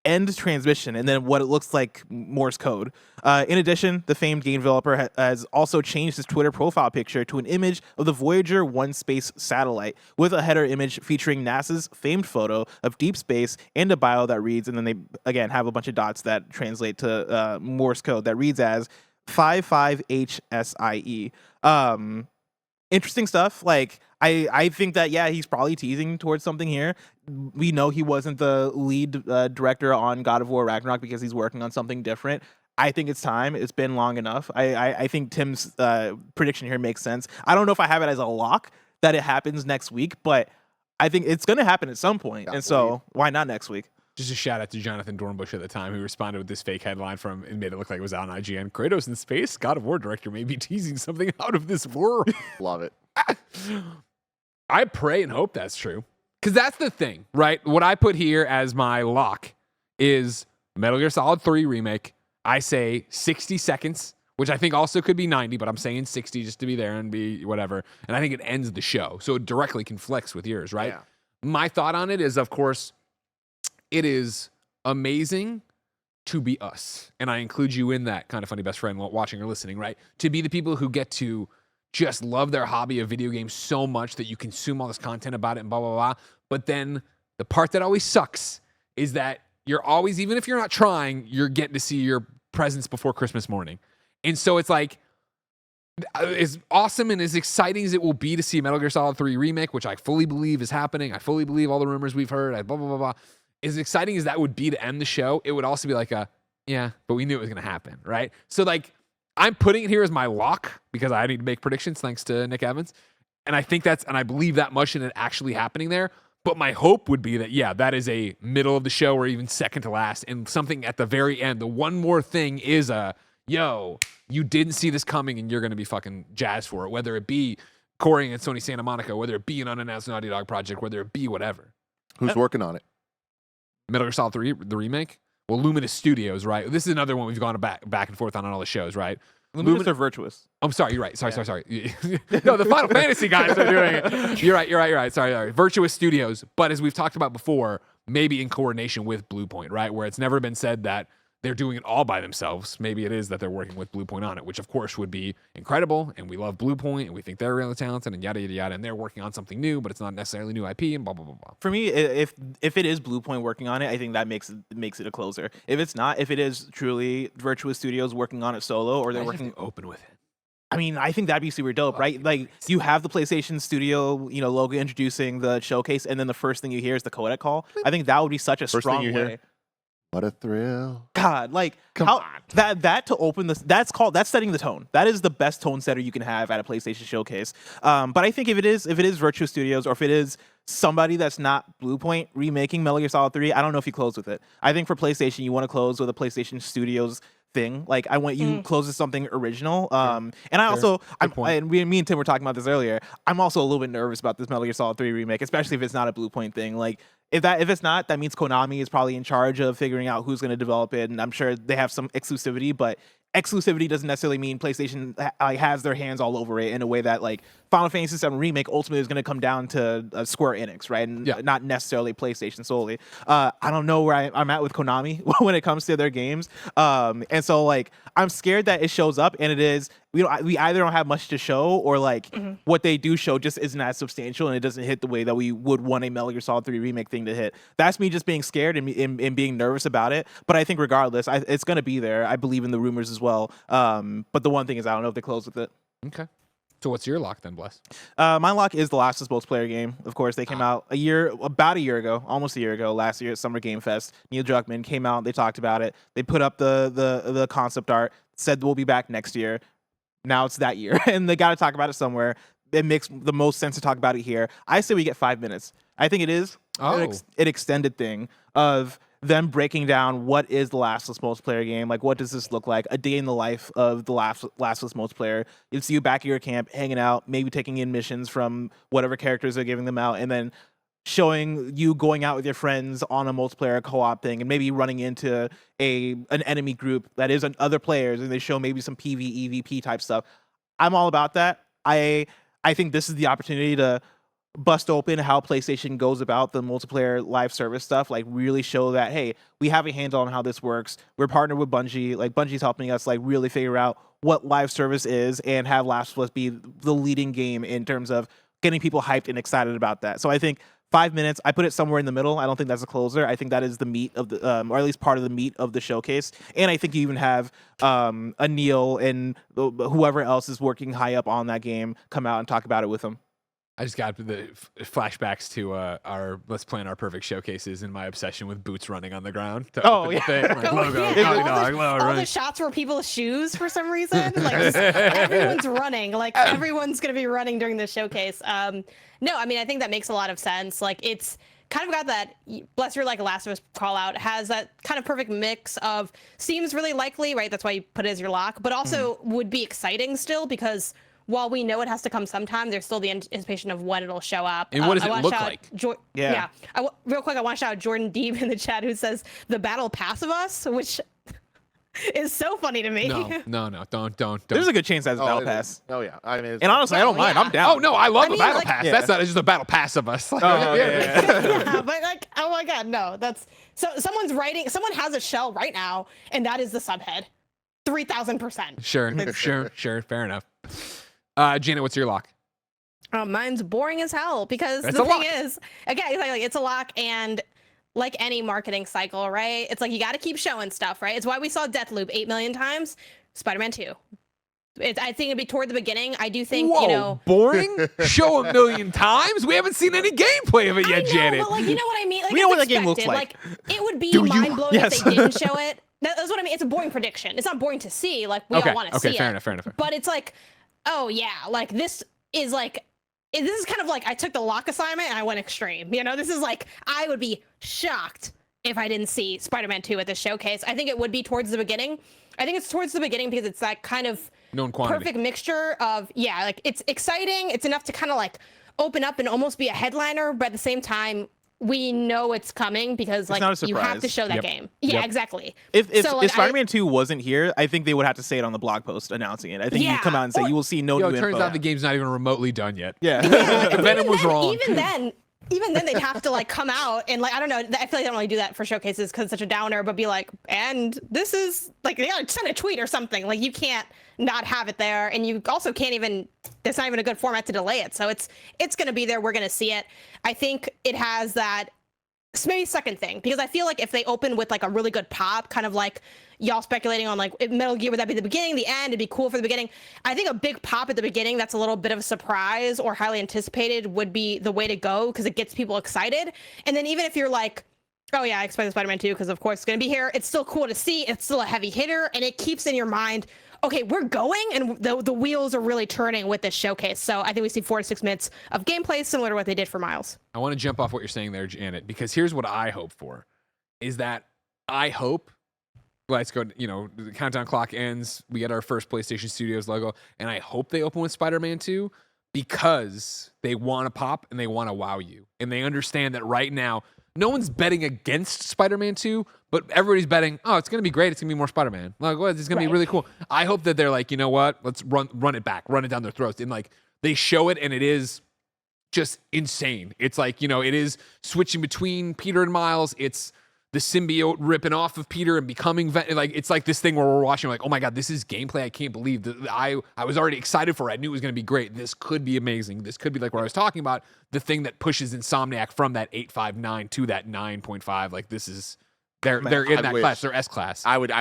end transmission, and then what it looks like Morse code. In addition, the famed game developer has also changed his Twitter profile picture to an image of the Voyager 1 space satellite with a header image featuring NASA's famed photo of deep space and a bio that reads, and then they again have a bunch of dots that translate to Morse code that reads as 55HSIE. Interesting stuff. Like, I think that, he's probably teasing towards something here. We know he wasn't the lead director on God of War Ragnarok because he's working on something different. I think it's time. It's been long enough. I think Tim's prediction here makes sense. I don't know if I have it as a lock that it happens next week, but I think it's going to happen at some point. And so why not next week? Just a shout out to Jonathan Dornbush at the time, who responded with this fake headline and made it look like it was out on IGN. Kratos in space, God of War director may be teasing something out of this world. Love it. I pray and hope that's true. Because that's the thing, right? What I put here as my lock is Metal Gear Solid 3 Remake. I say 60 seconds, which I think also could be 90, but I'm saying 60 just to be there and be whatever. And I think it ends the show. So it directly conflicts with yours, right? Yeah. My thought on it is, of course, it is amazing to be us. And I include you in that, kind of funny best friend watching or listening, right? To be the people who get to just love their hobby of video games so much that you consume all this content about it and blah, blah, blah. But then the part that always sucks is that you're always, even if you're not trying, you're getting to see your presents before Christmas morning. And so it's like, as awesome and as exciting as it will be to see Metal Gear Solid 3 Remake, which I fully believe is happening. I fully believe all the rumors we've heard. Blah, blah, blah, blah. As exciting as that would be to end the show, it would also be like but we knew it was going to happen, right? So like, I'm putting it here as my lock because I need to make predictions thanks to Nick Evans. And I think and I believe that much in it actually happening there. But my hope would be that, that is a middle of the show or even second to last, and something at the very end. The one more thing is you didn't see this coming and you're going to be fucking jazzed for it, whether it be Cory and Sony Santa Monica, whether it be an unannounced Naughty Dog project, whether it be whatever. Who's working on it? Metal Gear Solid 3, the remake? Well, Luminous Studios, right? This is another one we've gone back and forth on all the shows, right? Luminous or Virtuous? I'm sorry, you're right. Sorry. No, the Final Fantasy guys are doing it. You're right. Sorry. Virtuous Studios. But as we've talked about before, maybe in coordination with Bluepoint, right? Where it's never been said that they're doing it all by themselves. Maybe it is that they're working with Bluepoint on it, which of course would be incredible. And we love Bluepoint and we think they're really talented and yada, yada, yada. And they're working on something new, but it's not necessarily new IP and blah, blah, blah, blah. For me, if it is Bluepoint working on it, I think that makes it a closer. If it's not, if it is truly Virtuous Studios working on it solo, or they're working open with it. I mean, I think that'd be super dope, right? Like, you have the PlayStation Studio, logo introducing the showcase, and then the first thing you hear is the codec call. I think that would be such a strong way. Hear? What a thrill. God, like, Come on. That to open this, that's setting the tone. That is the best tone setter you can have at a PlayStation showcase. But I think if it is Virtuous Studios, or if it is somebody that's not Bluepoint remaking Metal Gear Solid 3, I don't know if you close with it. I think for PlayStation, you want to close with a PlayStation Studios thing. Like, I want you close with something original. And I also, me and Tim were talking about this earlier. I'm also a little bit nervous about this Metal Gear Solid 3 remake, especially if it's not a Bluepoint thing. Like, if it's not, that means Konami is probably in charge of figuring out who's going to develop it, and I'm sure they have some exclusivity, but exclusivity doesn't necessarily mean PlayStation has their hands all over it in a way that, like, Final Fantasy VII Remake ultimately is going to come down to Square Enix, right? And not necessarily PlayStation solely. I don't know where I'm at with Konami when it comes to their games. And so, like, I'm scared that it shows up and it is we either don't have much to show, or like what they do show just isn't as substantial, and it doesn't hit the way that we would want a Metal Gear Solid 3 remake thing to hit. That's me just being scared and being nervous about it. But I think regardless, it's gonna be there. I believe in the rumors as well. But the one thing is, I don't know if they close with it. Okay. So what's your lock then, Bless? My lock is the Last of Us multiplayer game. Of course, they came out about a year ago, almost a year ago, last year at Summer Game Fest. Neil Druckmann came out. They talked about it. They put up the concept art. Said we'll be back next year. Now it's that year, and they got to talk about it somewhere. It makes the most sense to talk about it here. I say we get 5 minutes. I think it is an extended thing of them breaking down what is the Last of Us multiplayer game. Like, what does this look like? A day in the life of the Last of Us multiplayer. You'll see you back at your camp, hanging out, maybe taking in missions from whatever characters are giving them out, and then showing you going out with your friends on a multiplayer co-op thing, and maybe running into an enemy group that is other players, and they show maybe some PvE type stuff. I'm all about that. I think this is the opportunity to bust open how PlayStation goes about the multiplayer live service stuff. Like, really show that, hey, we have a handle on how this works. We're partnered with Bungie. Like, Bungie's helping us like really figure out what live service is, and have Last of Us be the leading game in terms of getting people hyped and excited about that. So I think 5 minutes, I put it somewhere in the middle. I don't think that's a closer. I think that is the meat of the, or at least part of the meat of the showcase. And I think you even have a Neil and whoever else is working high up on that game come out and talk about it with them. I just got the flashbacks to our Let's Plan Our Perfect showcases and my obsession with boots running on the ground. Oh, yeah. Like, logo, all the shots were people's shoes for some reason. Like, everyone's running. Like, everyone's going to be running during the showcase. No, I mean, I think that makes a lot of sense. Like, it's kind of got that, bless your like Last of Us call out, has that kind of perfect mix of seems really likely, right? That's why you put it as your lock, but also would be exciting still, because while we know it has to come sometime, there's still the anticipation of when it'll show up. And what does it look like? Real quick, I want to shout out Jordan Deeb in the chat, who says the Battle Pass of Us, which is so funny to me. No, don't. There's a good chance that's Battle Pass. Oh yeah, I mean, and honestly, I don't mind. I'm down. Oh no, I love the Battle Pass. That's not just a Battle Pass of Us. Yeah, but like, oh my god, no, that's so someone has a shell right now, and that is the subhead. 3,000%. Sure, fair enough. Janet, what's your lock? Mine's boring as hell, because the thing is, again, like, it's a lock, and like any marketing cycle, right? It's like you got to keep showing stuff, right? It's why we saw Deathloop 8 million times. Spider-Man 2. I think it'd be toward the beginning. I do think, boring? Show 1 million times? We haven't seen any gameplay of it yet, Janet. But like, you know what I mean? Like, we know what that game looks like. It would be mind-blowing if they didn't show it. That's what I mean. It's a boring prediction. It's not boring to see. Like, we all want to see it. Fair enough. But it's like, oh yeah, like this is kind of like I took the lock assignment and I went extreme. This is like, I would be shocked if I didn't see Spider-Man 2 at this showcase. I think it would be towards the beginning. I think it's towards the beginning because it's that kind of known quantity, perfect mixture of, like, it's exciting. It's enough to kind of like open up and almost be a headliner, but at the same time, we know it's coming because like you have to show that game. Yeah, exactly. If Spider-Man 2 wasn't here, I think they would have to say it on the blog post announcing it. I think you come out and say you will see no new info. It turns out the game's not even remotely done yet. Yeah. Venom was wrong. Even then they'd have to like come out and like, I don't know, I feel like they don't really do that for showcases because it's such a downer, but be like, and this is like, they gotta send a tweet or something. Like, you can't not have it there, and you also can't even, there's not even a good format to delay it. So it's gonna be there. We're gonna see it. I think it has that maybe second thing, because I feel like if they open with like a really good pop, kind of like y'all speculating on like Metal Gear, would that be the beginning, the end? It'd be cool for the beginning. I think a big pop at the beginning that's a little bit of a surprise or highly anticipated would be the way to go, because it gets people excited. And then even if you're like, oh yeah, I expect Spider-Man 2 because of course it's going to be here, it's still cool to see. It's still a heavy hitter, and it keeps in your mind, okay, we're going, and the wheels are really turning with this showcase. So I think we see 4 to 6 minutes of gameplay similar to what they did for Miles. I want to jump off what you're saying there, Janet, because here's what I hope for, is that I hope, let's go, the countdown clock ends, we get our first PlayStation Studios logo, and I hope they open with Spider-Man 2 because they want to pop and they want to wow you. And they understand that right now, no one's betting against Spider-Man 2, but everybody's betting, oh, it's going to be great. It's going to be more Spider-Man. Like, well, it's going to be really cool. I hope that they're like, you know what? Let's run it back, run it down their throats. And like, they show it and it is just insane. It's like, it is switching between Peter and Miles. It's the symbiote ripping off of Peter and becoming like it's like this thing where we're watching like, oh my god, this is gameplay I can't believe that I was already excited for it. I knew it was going to be great. This could be amazing. This could be like what I was talking about, the thing that pushes Insomniac from that 8.59 to that 9.5. Like this is they're in that class. They're S class. I would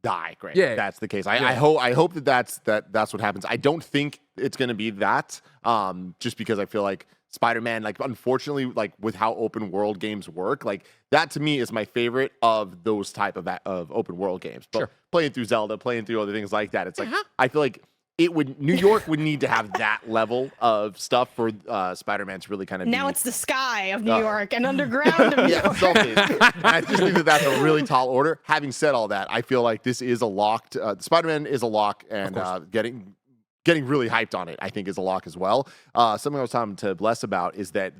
die. Great. Yeah. If that's the case. I hope that's what happens. I don't think it's going to be that. Just because I feel like Spider-Man, like unfortunately, like with how open world games work, like that to me is my favorite of those type of open world games. But playing through Zelda, playing through other things like that, it's like I feel like New York would need to have that level of stuff for Spider-Man to really kind of now it's the sky of New York and underground of New York. I just think that's a really tall order. Having said all that, I feel like this is a locked. Spider-Man is a lock, and getting really hyped on it, I think, is a lock as well. Something I was talking to Bless about is that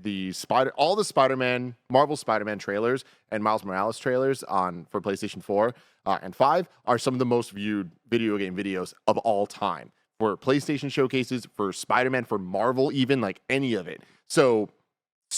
all the Spider-Man, Marvel Spider-Man trailers and Miles Morales trailers for PlayStation 4 and 5 are some of the most viewed video game videos of all time. For PlayStation showcases, for Spider-Man, for Marvel, even like any of it. So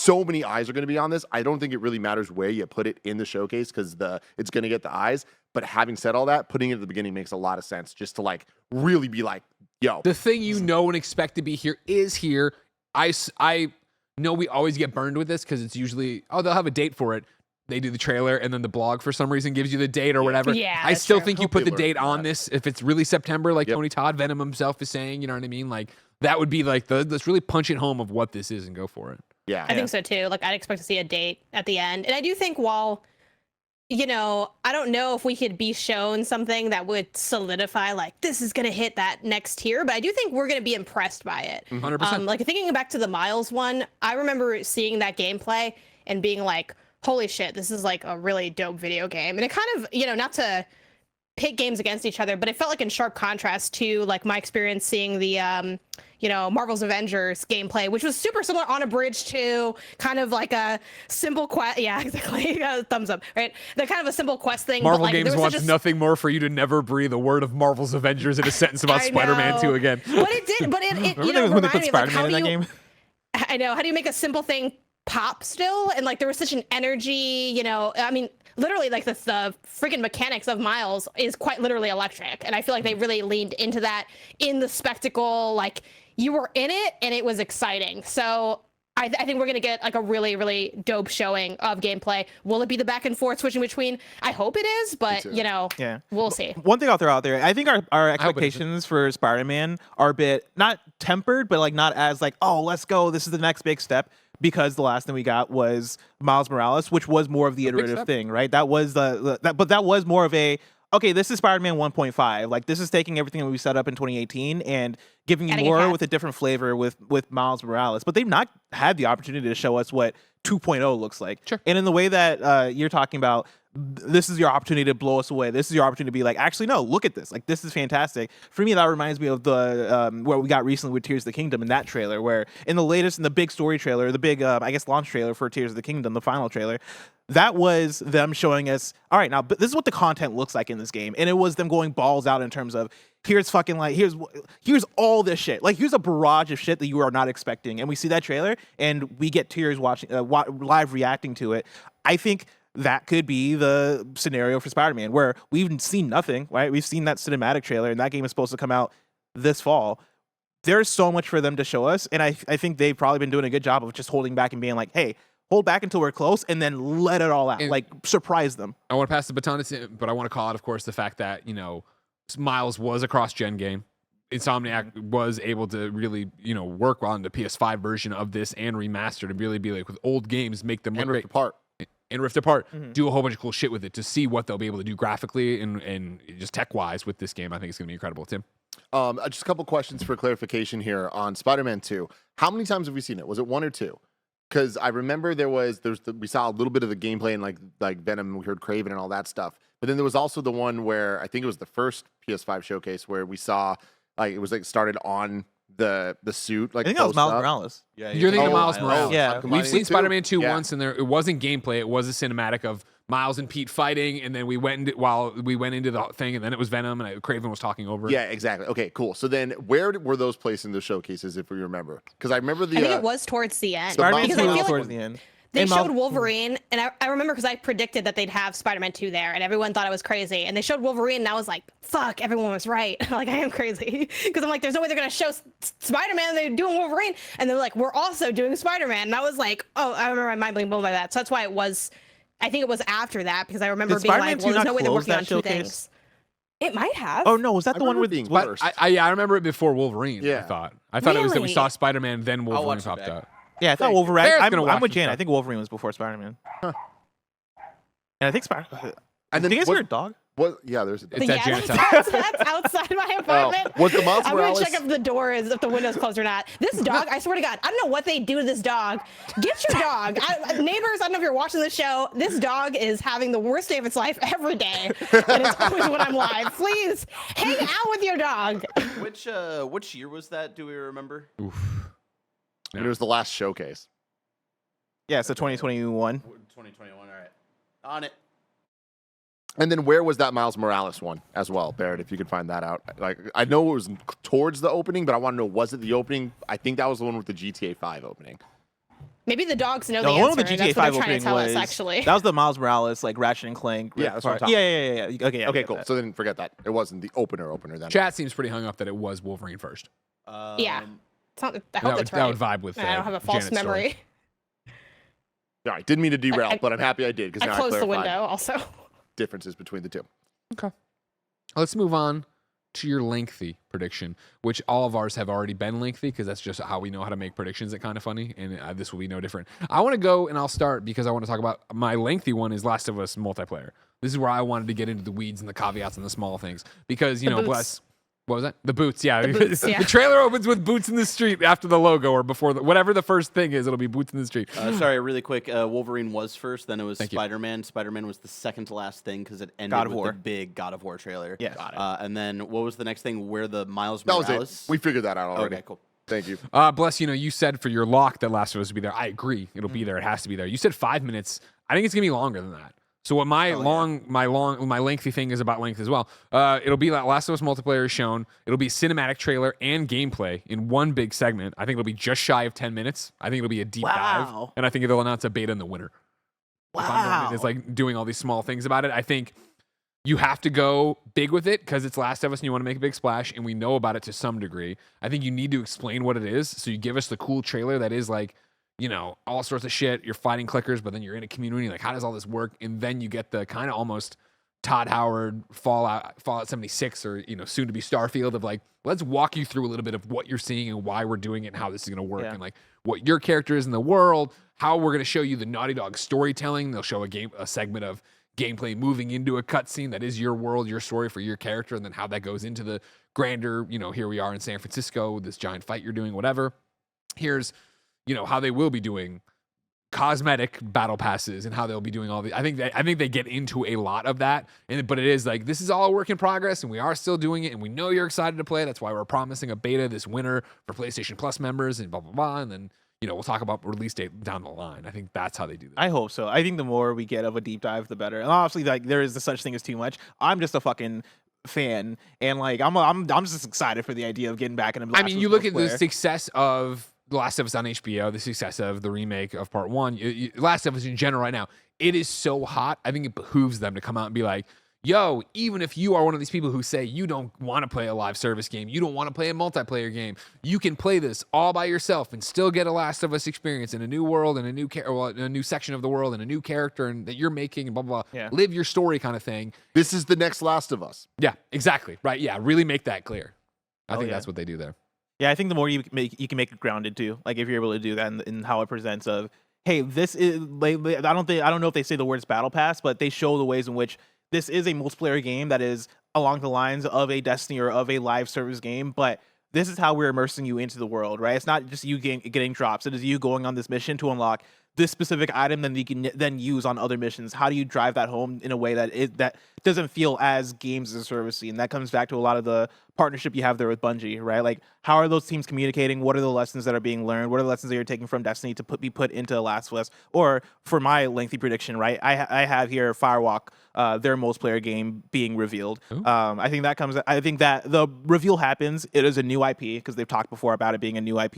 many eyes are going to be on this. I don't think it really matters where you put it in the showcase because it's going to get the eyes. But having said all that, putting it at the beginning makes a lot of sense just to like really be like, yo. The thing you know and expect to be here is here. I know we always get burned with this because it's usually, they'll have a date for it. They do the trailer and then the blog for some reason gives you the date or whatever. Yeah, I still think you Hope put they the learn date from on that. this. If it's really September, like Tony Todd, Venom himself is saying, you know what I mean? Like that would be like let's really punch it home of what this is and go for it. Yeah. I think so too. Like I'd expect to see a date at the end. And I do think while, I don't know if we could be shown something that would solidify like this is going to hit that next tier, but I do think we're going to be impressed by it. 100%. Like thinking back to the Miles one, I remember seeing that gameplay and being like, holy shit, this is like a really dope video game. And it kind of, not to pit games against each other, but it felt like in sharp contrast to like my experience seeing the, Marvel's Avengers gameplay, which was super similar on a bridge to kind of like a simple quest. Yeah, exactly. Thumbs up, right? They're kind of a simple quest thing. Marvel but, like, Games wants nothing more for you to never breathe a word of Marvel's Avengers in a sentence about Spider-Man 2 again. But it did, but it Remember when they reminded put me of like, Spider-Man how in do that you, game? I know, how do you make a simple thing pop still? And like there was such an energy, I mean, literally like the freaking mechanics of Miles is quite literally electric. And I feel like they really leaned into that in the spectacle. Like you were in it and it was exciting. So I think we're going to get like a really, really dope showing of gameplay. Will it be the back and forth switching between? I hope it is, but we'll see. One thing I'll throw out there, I think our expectations for Spider-Man are a bit not tempered, but like not as like, oh, let's go, this is the next big step. Because the last thing we got was Miles Morales, which was more of the iterative thing, right? That was but that was more of a, okay, this is Spider-Man 1.5. Like this is taking everything that we set up in 2018 and giving you more with a different flavor with Miles Morales. But they've not had the opportunity to show us what 2.0 looks like. Sure. And in the way that you're talking about, this is your opportunity to blow us away. This is your opportunity to be like, actually, no, look at this. Like, this is fantastic. For me, that reminds me of the what we got recently with Tears of the Kingdom in that trailer, where in the big story trailer, the big, launch trailer for Tears of the Kingdom, the final trailer, that was them showing us, all right, now this is what the content looks like in this game. And it was them going balls out in terms of, here's fucking like, here's all this shit. Like, here's a barrage of shit that you are not expecting. And we see that trailer and we get tears watching, live reacting to it. I think that could be the scenario for Spider-Man, where we've seen nothing, right? We've seen that cinematic trailer, and that game is supposed to come out this fall. There's so much for them to show us, and I think they've probably been doing a good job of just holding back and being like, hey, hold back until we're close, and then let it all out, like surprise them. I want to pass the baton to Tim, but I want to call out, of course, the fact that, Miles was a cross-gen game. Insomniac was able to really, work on the PS5 version of this and remaster to really be like, with old games, make them look great. Rift Apart, do a whole bunch of cool shit with it to see what they'll be able to do graphically and just tech-wise with this game. I think it's going to be incredible. Tim? Just a couple questions for clarification here on Spider-Man 2. How many times have we seen it? Was it 1 or 2? Because I remember we saw a little bit of the gameplay and like Venom, we heard Kraven and all that stuff. But then there was also the one where I think it was the first PS5 showcase where we saw it was started on the suit. Like I think that was Miles Morales. Yeah, you're thinking of Miles Morales. Yeah, we've seen Spider-Man 2 once, and it wasn't gameplay. It was a cinematic of Miles and Pete fighting, and then we went into the thing, and then it was Venom, and Kraven was talking over. Yeah, exactly. Okay, cool. So then, where were those placed in the showcases, if we remember? Because I remember I think it was towards the end. Spider-Man 2 because I was feel towards the end. They showed Wolverine, and I remember because I predicted that they'd have Spider-Man 2 there, and everyone thought I was crazy. And they showed Wolverine, and I was like, fuck, everyone was right. Like, I am crazy. Because I'm like, there's no way they're going to show Spider-Man, they're doing Wolverine. And they're like, we're also doing Spider-Man. And I was like, oh, I remember my mind being blown by that. So that's why it was, I think it was after that, because I remember being like, well, there's no way they're working on 2 things. It might have. Oh, no, was that the one with being first? I remember it before Wolverine, Yeah. I thought it was that we Really? saw Spider-Man, then Wolverine popped out. Yeah, I thought Wolverine. Bear's I'm gonna watch with this Jan. stuff. I think Wolverine was before Spider-Man. And I think Spider-Man. And then do you guys hear a dog? What? Yeah, there's a dog. It's at Janet's house. That's outside my apartment. Was the Miles I'm Morales? gonna check if the door is, if the window's closed or not. This dog, I swear to God, I don't know what they do to this dog. Get your dog. Neighbors, I don't know if you're watching the show. This dog is having the worst day of its life every day. And it's always when I'm live. Please hang out with your dog. Which year was that? Do we remember? It was the last showcase. Yeah, so 2021. 2021. All right, on it. And then where was that Miles Morales one as well, Barrett? If you could find that out. Like, I know it was towards the opening, but I want to know, was it the opening? I think that was the one with the GTA 5 opening. Maybe the dogs know No, the one answer. of the And GTA that's what 5 they're trying opening to tell was us, actually. that was the Miles Morales like Ratchet and Clank. Yeah, that's what I'm part. talking Yeah. Okay, Okay, cool. So then forget that. It wasn't the opener then. Chat seems pretty hung up that it was Wolverine first. Yeah. It's not, I hope That would, that's right. that would vibe with I don't have a false Janet's story. memory. All right, didn't mean to derail, I- but I'm happy I did because I now closed I the clarified window also. differences between the two. Okay. Let's move on to your lengthy prediction, which all of ours have already been lengthy because that's just how we know how to make predictions at KindaFunny, and this will be no different. I want to go, and I'll start because I want to talk about my lengthy one is Last of Us multiplayer. This is where I wanted to get into the weeds and the caveats and the small things because, you know, boots. bless. What was that? The boots, yeah. The, boots, yeah. The trailer opens with boots in the street after the logo or before whatever the first thing is, it'll be boots in the street. Sorry, really quick. Wolverine was first, then it was Thank you. Spider-Man. Spider-Man was the second to last thing because it ended God of with War. the big God of War trailer. Yeah. Got it. And then what was the next thing? Where the Miles That Morales? was it. We figured that out already. Okay, cool. Thank you. Bless, you know, you said for your lock that Last of Us would be there. I agree. It'll be there. It has to be there. You said 5 minutes. I think it's gonna be longer than that. So what my my lengthy thing is about length as well. It'll be like Last of Us multiplayer is shown. It'll be cinematic trailer and gameplay in one big segment. I think it'll be just shy of 10 minutes. I think it'll be a deep dive, and I think it'll announce a beta in the winter. Wow. It's like doing all these small things about it. I think you have to go big with it because it's Last of Us and you want to make a big splash, and we know about it to some degree. I think you need to explain what it is. So you give us the cool trailer that is like, you know, all sorts of shit. You're fighting clickers, but then you're in a community. Like, how does all this work? And then you get the kind of almost Todd Howard Fallout 76 or, you know, soon to be Starfield of like, let's walk you through a little bit of what you're seeing and why we're doing it and how this is going to work and like what your character is in the world, how we're going to show you the Naughty Dog storytelling. They'll show a segment of gameplay moving into a cutscene that is your world, your story for your character, and then how that goes into the grander, you know, here we are in San Francisco, this giant fight you're doing, whatever. Here's, you know, how they will be doing cosmetic battle passes and how they'll be doing all the. I think they get into a lot of that, but it is like this is all a work in progress, and we are still doing it, and we know you're excited to play. That's why we're promising a beta this winter for PlayStation Plus members, and blah blah blah, and then. You know, we'll talk about release date down the line. I think that's how they do this. I hope so. I think the more we get of a deep dive, the better. And obviously, like there is such thing as too much. I'm just a fucking fan, and like I'm just excited for the idea of getting back into. I mean, you look at the success of The Last of Us on HBO, the success of the remake of Part 1, Last of Us in general right now. It is so hot. I think it behooves them to come out and be like, yo, even if you are one of these people who say you don't want to play a live service game, you don't want to play a multiplayer game, you can play this all by yourself and still get a Last of Us experience in a new world and a new section of the world and a new character and that you're making and blah, blah, blah. Yeah. Live your story kind of thing. This is the next Last of Us. Yeah, exactly. Right. Yeah. Really make that clear. I think yeah. that's what they do there. Yeah, I think the more you can make it grounded too. Like if you're able to do that in how it presents of, hey, this is like I don't know if they say the words battle pass, but they show the ways in which this is a multiplayer game that is along the lines of a Destiny or of a live service game, but this is how we're immersing you into the world, right? It's not just you getting drops. It is you going on this mission to unlock this specific item that you can then use on other missions. How do you drive that home in a way that doesn't feel as games as a service? And that comes back to a lot of the partnership you have there with Bungie, right? Like, how are those teams communicating? What are the lessons that are being learned? What are the lessons that you're taking from Destiny to be put into Last of Us? Or for my lengthy prediction, right? I have here Firewalk, their multiplayer game being revealed. I think that the reveal happens. It is a new IP because they've talked before about it being a new IP.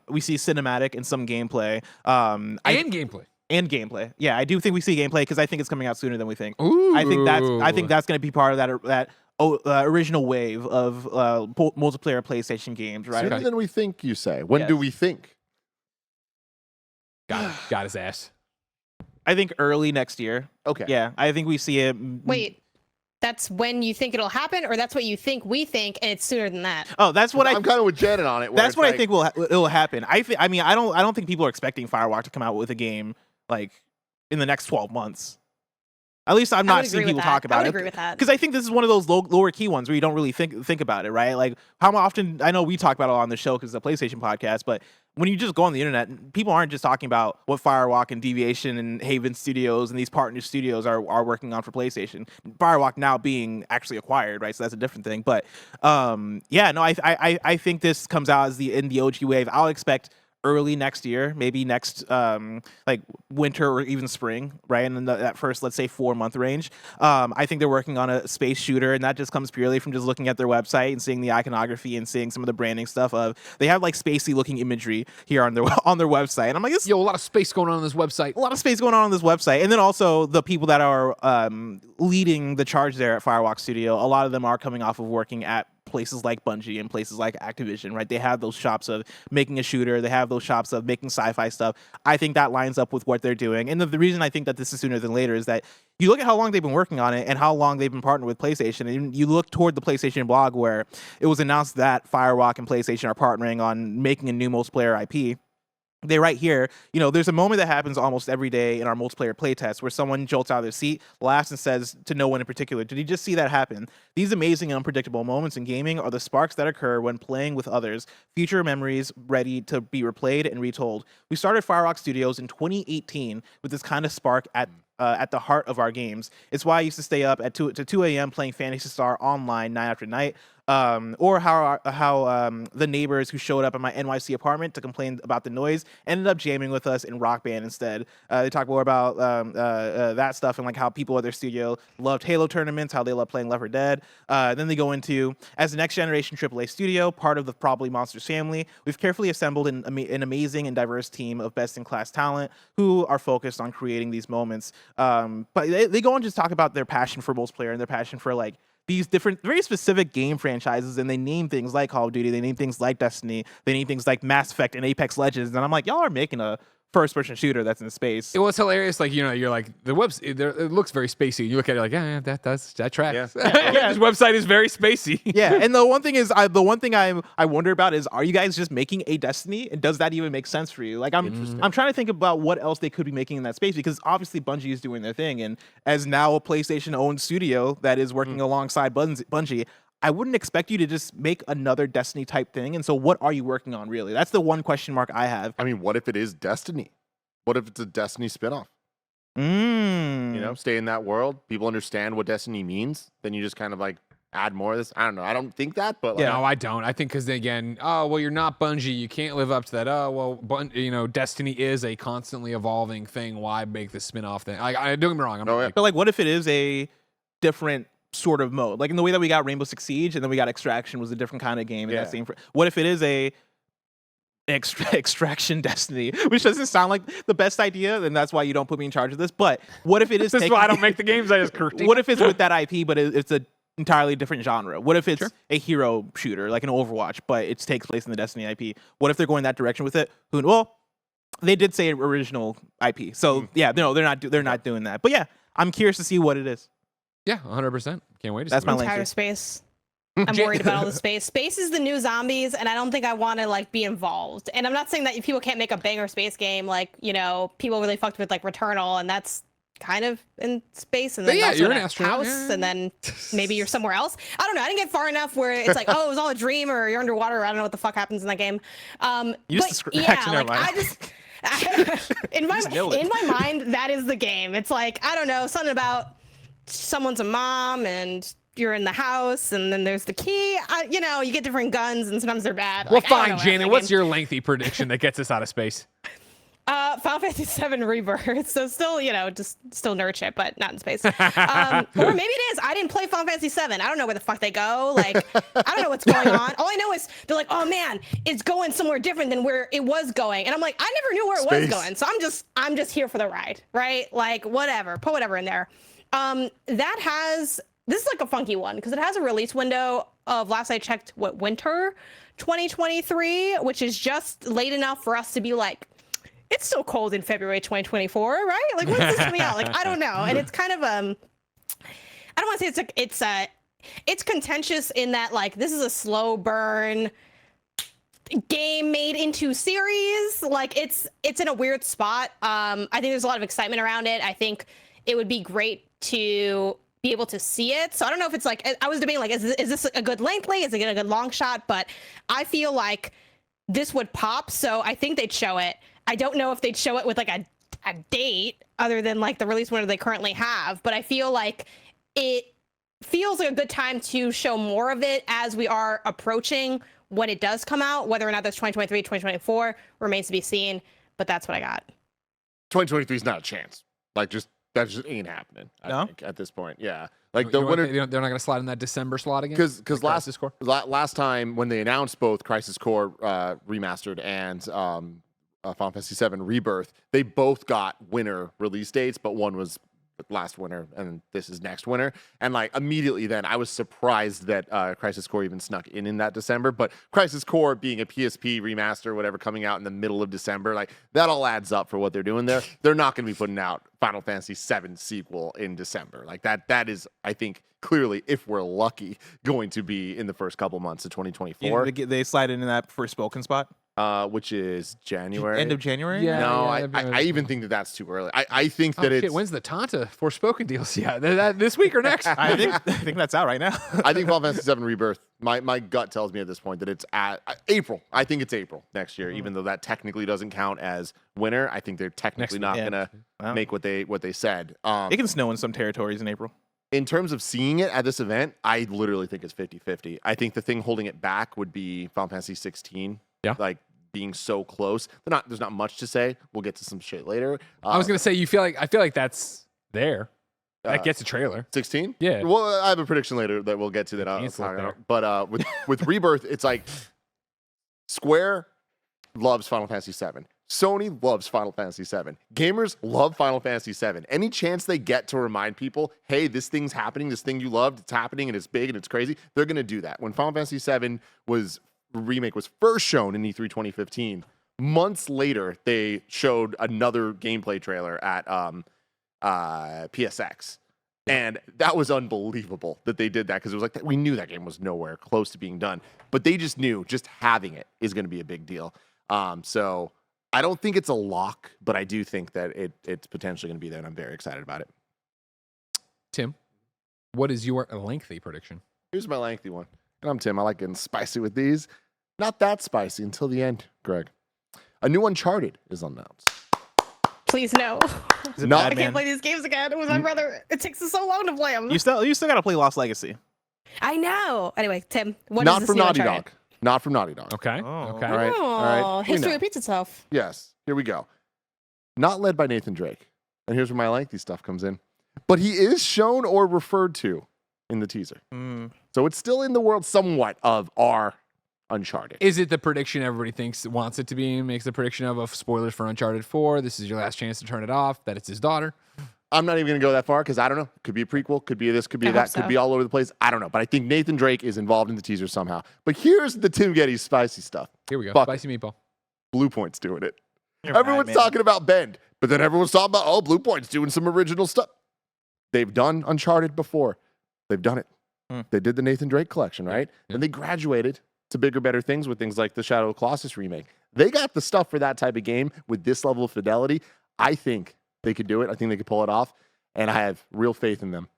We see cinematic and some gameplay. And gameplay. Yeah, I do think we see gameplay because I think it's coming out sooner than we think. Ooh. I think that's going to be part of that original wave of multiplayer PlayStation games, right? Sooner than we think, you say. When do we think? Got his ass. I think early next year. Okay. Yeah, I think we see it. Wait, that's when you think it'll happen, or that's what you think we think, and it's sooner than that? Oh, that's what I'm kind of with Janet on it. That's what I think it'll happen. I don't think people are expecting Firewalk to come out with a game like in the next 12 months. At least I'm not seeing people talk about it. I would agree with that. Because I think this is one of those lower key ones where you don't really think about it, right? Like how often, I know we talk about it on the show because it's a PlayStation podcast, but when you just go on the internet, people aren't just talking about what Firewalk and Deviation and Haven Studios and these partner studios are working on for PlayStation. Firewalk now being actually acquired, right? So that's a different thing. But I think this comes out as in the OG wave. I'll expect early next year, maybe next like winter or even spring, right? And in that first, let's say 4-month range. I think they're working on a space shooter, and that just comes purely from just looking at their website and seeing the iconography and seeing some of the branding stuff of they have like spacey looking imagery here on their website. And I'm like, a lot of space going on this website. A lot of space going on this website. And then also the people that are leading the charge there at Firewalk Studio, a lot of them are coming off of working at places like Bungie and places like Activision, right? They have those shops of making a shooter. They have those shops of making sci-fi stuff. I think that lines up with what they're doing. And the reason I think that this is sooner than later is that you look at how long they've been working on it and how long they've been partnered with PlayStation. And you look toward the PlayStation blog where it was announced that Firewalk and PlayStation are partnering on making a new multiplayer IP. They write here, there's a moment that happens almost every day in our multiplayer playtest where someone jolts out of their seat, laughs, and says to no one in particular, "Did you just see that happen?" These amazing and unpredictable moments in gaming are the sparks that occur when playing with others, future memories ready to be replayed and retold. We started Firewalk Studios in 2018 with this kind of spark at the heart of our games. It's why I used to stay up at 2 a.m. playing Phantasy Star online night after night. Or how the neighbors who showed up at my NYC apartment to complain about the noise ended up jamming with us in Rock Band instead. They talk more about that stuff and like how people at their studio loved Halo tournaments, how they love playing Left 4 Dead. Then they go into, as the next generation AAA studio, part of the Probably Monsters family, we've carefully assembled an amazing and diverse team of best-in-class talent who are focused on creating these moments. But they go on to just talk about their passion for multiplayer and their passion for like these different, very specific game franchises, and they name things like Call of Duty, they name things like Destiny, they name things like Mass Effect and Apex Legends, and I'm like, y'all are making a first-person shooter that's in space. It was hilarious. Like, you're like, the website, it looks very spacey. You look at it like, yeah, that tracks. Yeah. This website is very spacey. Yeah, and the one thing I wonder about is, are you guys just making a Destiny, and does that even make sense for you? Like, I'm trying to think about what else they could be making in that space, because obviously Bungie is doing their thing, and as now a PlayStation-owned studio that is working alongside Bungie, I wouldn't expect you to just make another Destiny type thing. And so what are you working on, really? That's the one question mark I have. I mean, what if it is Destiny? What if it's a Destiny spinoff? Stay in that world. People understand what Destiny means. Then you just kind of like add more of this. I don't know. I don't think that, but No, I don't. I think because again, you're not Bungie. You can't live up to that. Destiny is a constantly evolving thing. Why make the spinoff thing? Don't get me wrong. But like, what if it is a different sort of mode, like in the way that we got Rainbow Six Siege and then we got Extraction was a different kind of game. That same. What if it is a Extraction Destiny, which doesn't sound like the best idea, and that's why you don't put me in charge of this. But what if it is? This is why I don't make the games. I just critique. What if it's with that IP, but it's a entirely different genre? What if it's a hero shooter like an Overwatch, but it takes place in the Destiny IP? What if they're going that direction with it? Well, they did say original IP, so they're not doing that. But yeah, I'm curious to see what it is. Yeah, 100%. Can't wait to see. That's my entire space. I'm worried about all the space. Space is the new zombies, and I don't think I want to like be involved. And I'm not saying that people can't make a banger space game, like people really fucked with like Returnal, and that's kind of in space, and then you're an astronaut, and then maybe you're somewhere else. I don't know. I didn't get far enough where it's like, it was all a dream, or you're underwater. I don't know what the fuck happens in that game. In my mind, that is the game. It's like, I don't know, something about someone's a mom and you're in the house, and then there's the key. You know, you get different guns, and sometimes they're bad. Well, Like, I don't fine, know about Janet. that What's game. your lengthy prediction that gets us out of space? Final Fantasy VII Rebirth. So still, you know, just still nerd shit, but not in space. Or maybe it is. I didn't play Final Fantasy VII. I don't know where the fuck they go. Like, I don't know what's going on. All I know is they're like, oh man, it's going somewhere different than where it was going. And I'm like, I never knew where it was going. So I'm just here for the ride, right? Like, whatever. Put whatever in there. This is like a funky one because it has a release window of, last I checked, winter 2023, which is just late enough for us to be like, it's still cold in February 2024, right? Like, when's this coming out? Like, I don't know. And it's kind of I don't want to say it's contentious in that, like, this is a slow burn game made into series. Like, it's in a weird spot. I think there's a lot of excitement around it. I think it would be great to be able to see it. So I don't know if it's like, I was debating, like, is this a good lengthly? Is it a good long shot? But I feel like this would pop. So I think they'd show it. I don't know if they'd show it with like a date other than like the release window they currently have, but I feel like it feels like a good time to show more of it as we are approaching when it does come out. Whether or not that's 2023, 2024 remains to be seen, but that's what I got. 2023 is not a chance. Like, that just ain't happening. I think at this point, yeah. Like the You know what, winner, they're not going to slide in that December slot again. because Crisis Core? last time when they announced both Crisis Core remastered and Final Fantasy VII Rebirth, they both got winter release dates, but one was last winter and this is next winter. And like immediately then, I was surprised that Crisis Core even snuck in that December. But Crisis Core being a PSP remaster, whatever, coming out in the middle of December, like that all adds up for what they're doing there. They're not going to be putting out Final Fantasy VII sequel in December. Like that is, I think, clearly, if we're lucky, going to be in the first couple months of 2024. Yeah, they slide in that Forspoken spot. Which is January. End of January? Yeah. No, I even think that that's too early. I think that it's. When's the Tanta Forspoken DLC? Yeah, this week or next? I think that's out right now. I think Final Fantasy VII Rebirth. My gut tells me at this point that it's at April. I think it's April next year, even though that technically doesn't count as winter. I think they're technically not gonna make what they said. It can snow in some territories in April. In terms of seeing it at this event, I literally think it's 50-50. I think the thing holding it back would be Final Fantasy 16. Yeah. Like being so close. There's not much to say. We'll get to some shit later. I was going to say, I feel like that's there. That gets a trailer. 16? Yeah. Well, I have a prediction later that we'll get to that. I'll talk about. But with Rebirth, it's like Square loves Final Fantasy VII. Sony loves Final Fantasy VII. Gamers love Final Fantasy VII. Any chance they get to remind people, hey, this thing's happening, this thing you loved, it's happening and it's big and it's crazy, they're going to do that. When Final Fantasy VII Remake was first shown in E3 2015, months later, they showed another gameplay trailer at PSX. And that was unbelievable that they did that because it was like, we knew that game was nowhere close to being done. But they just knew just having it is going to be a big deal. So I don't think it's a lock, but I do think that it's potentially going to be there, and I'm very excited about it. Tim, what is your lengthy prediction? Here's my lengthy one. And I'm Tim. I like getting spicy with these. Not that spicy until the end, Greg. A new Uncharted is announced. Please no. Not I can't play these games again with my brother. It takes us so long to play them. You still got to play Lost Legacy. I know. Anyway, Tim, what not is this from new Naughty Uncharted? Dog. Not from Naughty Dog. Okay. Oh. Okay. All right. All right. We History know. repeats itself. Yes. Here we go. Not led by Nathan Drake. And here's where my lengthy stuff comes in. But he is shown or referred to in the teaser. So it's still in the world somewhat of our Uncharted. Is it the prediction everybody thinks wants it to be? Makes the prediction of spoilers for Uncharted 4. This is your last chance to turn it off. That it's his daughter. I'm not even going to go that far because I don't know. Could be a prequel. Could be this. Could be I that. hope so. Could be all over the place. I don't know. But I think Nathan Drake is involved in the teaser somehow. But here's the Tim Getty spicy stuff. Here we go. Fuck. Spicy meatball. Blue Point's doing it. You're Everyone's right, man. talking about Bend, but then everyone's talking about, oh, Blue Point's doing some original stuff. They've done Uncharted before. They've done it. They did the Nathan Drake collection, right? And they graduated to bigger, better things with things like the Shadow of Colossus remake. They got the stuff for that type of game with this level of fidelity. I think they could do it. I think they could pull it off. And I have real faith in them.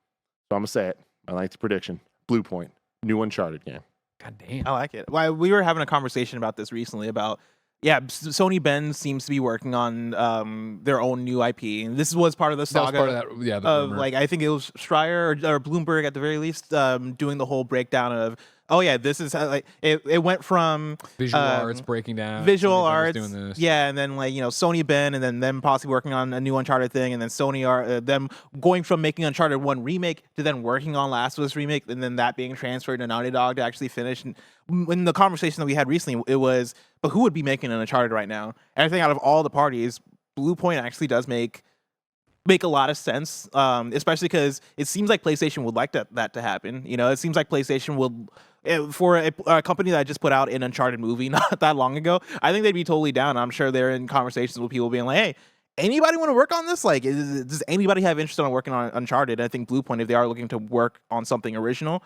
So I'm going to say it. I like the prediction. Blue Point, new Uncharted game. God damn. I like it. Why we were having a conversation about this recently about Yeah, Sony Bend seems to be working on their own new IP, and this was part of the That was saga part of that. Yeah, the of rumor. like I think it was Schreier or Bloomberg at the very least doing the whole breakdown of this is how, like it went from visual arts breaking down. visual Sony arts, Bend's doing this. yeah, and then like Sony Bend, and then them possibly working on a new Uncharted thing, and then Sony are them going from making Uncharted 1 remake to then working on Last of Us remake, and then that being transferred to Naughty Dog to actually finish. And in the conversation that we had recently, it was, but who would be making an Uncharted right now? And I think out of all the parties, Blue Point actually does make a lot of sense, especially because it seems like PlayStation would like that to happen. It seems like PlayStation would, for a company that just put out an Uncharted movie not that long ago, I think they'd be totally down. I'm sure they're in conversations with people being like, hey, anybody want to work on this? Like, does anybody have interest in working on Uncharted? I think Blue Point, if they are looking to work on something original,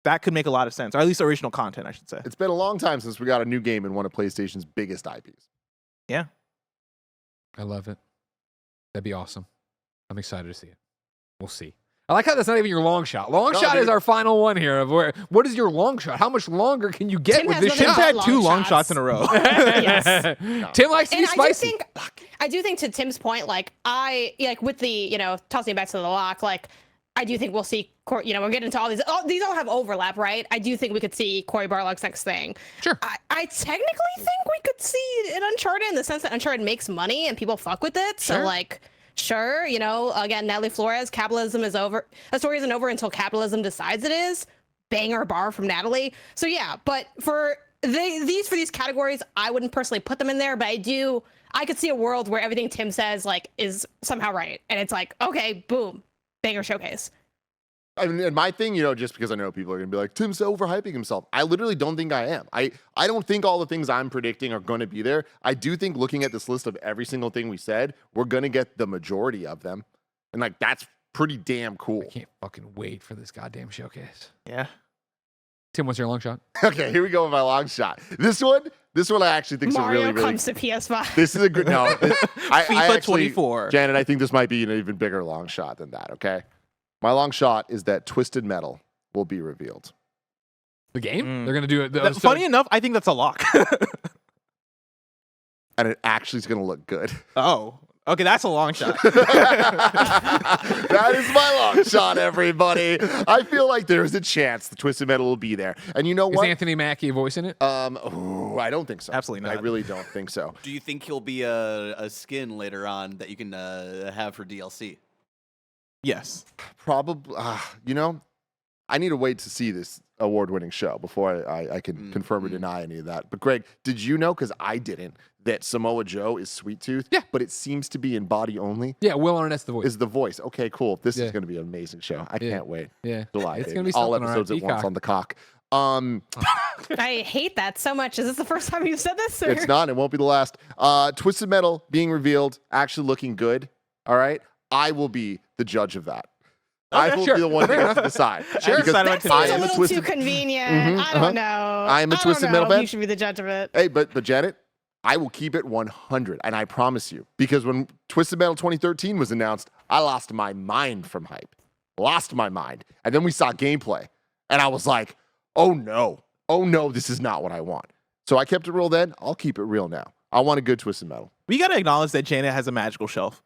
that could make a lot of sense, or at least original content, I should say. It's been a long time since we got a new game in one of PlayStation's biggest IPs. Yeah. I love it. That'd be awesome. I'm excited to see it. We'll see. I like how that's not even your long shot. Long shot is our final one here. Of what is your long shot? How much longer can you get Tim with has this nothing shot? Tim's had long 2 long shots. shots in a row. Yes. Tim likes to be And spicy. I do think to Tim's point, like with the tossing it back to the lock, like I do think we'll see. We're getting into all these. These all have overlap, right? I do think we could see Cory Barlog's next thing. Sure. I technically think we could see an Uncharted in the sense that Uncharted makes money and people fuck with it. So like. Sure, again, Natalie Flores, capitalism is over. A story isn't over until capitalism decides it is. Banger bar from Natalie. So yeah, but for these categories, I wouldn't personally put them in there, but I could see a world where everything Tim says like is somehow right, and it's like, okay, boom, banger showcase. I mean, and my thing, just because I know people are going to be like, Tim's overhyping himself. I literally don't think I am. I don't think all the things I'm predicting are going to be there. I do think looking at this list of every single thing we said, we're going to get the majority of them. And like, that's pretty damn cool. I can't fucking wait for this goddamn showcase. Yeah. Tim, what's your long shot? Okay, here we go with my long shot. This one I actually think is a Mario really, really... comes to PS5. This is a good... No. FIFA 24. Janet, I think this might be an even bigger long shot than that, okay? My long shot is that Twisted Metal will be revealed. The game? They're going to do it. Funny enough, I think that's a lock. And it actually is going to look good. Oh, okay, that's a long shot. That is my long shot, everybody. I feel like there's a chance the Twisted Metal will be there. And you know Is what? Anthony Mackie voicing it? I don't think so. Absolutely not. I really don't think so. Do you think he'll be a skin later on that you can have for DLC? Yes. Probably. I need to wait to see this award-winning show before I can confirm or deny any of that. But Greg, did you know, because I didn't, that Samoa Joe is Sweet Tooth? Yeah. But it seems to be in body only? Yeah, Will Arnett's the voice. Is the voice. Okay, cool. This Yeah. is going to be an amazing show. I can't wait. Yeah. July. It's baby. going to be all something. episodes all at right, once Peacock. on the cock. I hate that so much. Is this the first time you've said this? Or? It's not. It won't be the last. Twisted Metal being revealed, actually looking good. All right. I will be the judge of that. I will be the one to have to decide. Sure. Because That That seems I seems a am a little Twisted. too convenient. I uh-huh. don't know. I am a don't Twisted know Metal if fan. You should be the judge of it. Hey, but Janet, I will keep it 100, and I promise you, because when Twisted Metal 2013 was announced, I lost my mind from hype. Lost my mind. And then we saw gameplay, and I was like, oh no, this is not what I want. So I kept it real then. I'll keep it real now. I want a good Twisted Metal. We got to acknowledge that Janet has a magical shelf.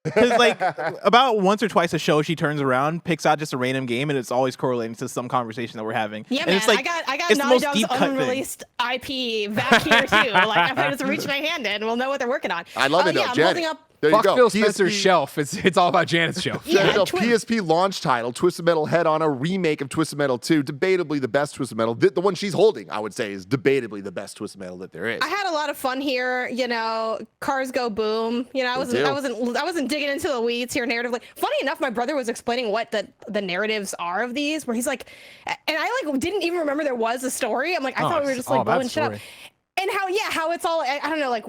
Because like about once or twice a show, she turns around, picks out just a random game, and it's always correlating to some conversation that we're having. Yeah, and man. it's like, I got it's the Naughty most Dog's deep cut thing. unreleased IP back here too. Like I just reach my hand in, and we'll know what they're working on. I love it though, Yeah, I'm Janet. holding up. There you Fuck go. Phil Spencer's PSP shelf. It's all about Janet's shelf. There you Yeah, go. Twin- PSP launch title, Twisted Metal Head On, a remake of Twisted Metal 2. Debatably the best Twisted Metal. The one she's holding, I would say, is debatably the best Twisted Metal that there is. I had a lot of fun here. Cars go boom. I wasn't digging into the weeds here narratively. Funny enough, my brother was explaining what the narratives are of these, where he's like, and I like didn't even remember there was a story. I'm like, I thought we were just like blowing shit up. And how it's all, I don't know, like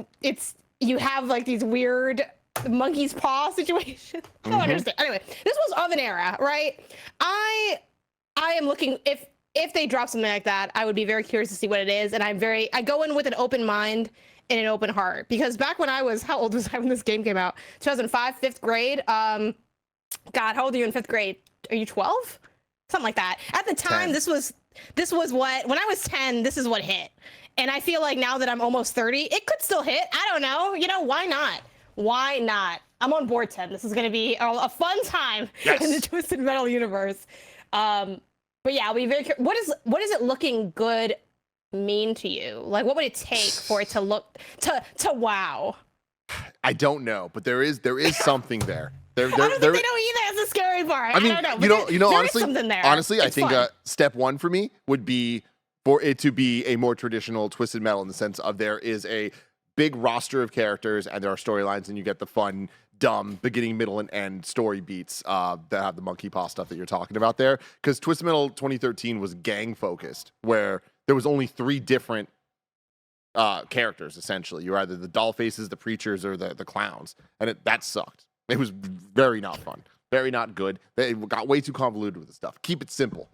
you have like these weird monkey's paw situation. I don't understand. Anyway, this was of an era, right? I am looking, if they drop something like that, I would be very curious to see what it is. And I go in with an open mind and an open heart, because back when how old was I when this game came out? 2005, 5th grade. God, how old are you in 5th grade? Are you 12? something like that. At the time, 10. this was what, when I was 10, this is what hit. And I feel like now that I'm almost 30, it could still hit. I don't know. You know, why not? Why not? I'm on board, Tim. This is going to be a fun time in the Twisted Metal universe. But yeah, I'll be very curious. What is it looking good mean to you? Like, what would it take for it to look to wow? I don't know, but there is something there. I don't think they know either. That's the scary part. I mean, I don't know. You know, there honestly, is something there. honestly, I It's think fun. step one for me would be for it to be a more traditional Twisted Metal in the sense of there is a big roster of characters and there are storylines, and you get the fun, dumb beginning, middle, and end story beats that have the monkey paw stuff that you're talking about there. Because Twisted Metal 2013 was gang focused, where there was only 3 different characters essentially. You're either the doll faces, the preachers, or the clowns, and that sucked. It was very not fun, very not good. They got way too convoluted with the stuff. Keep it simple.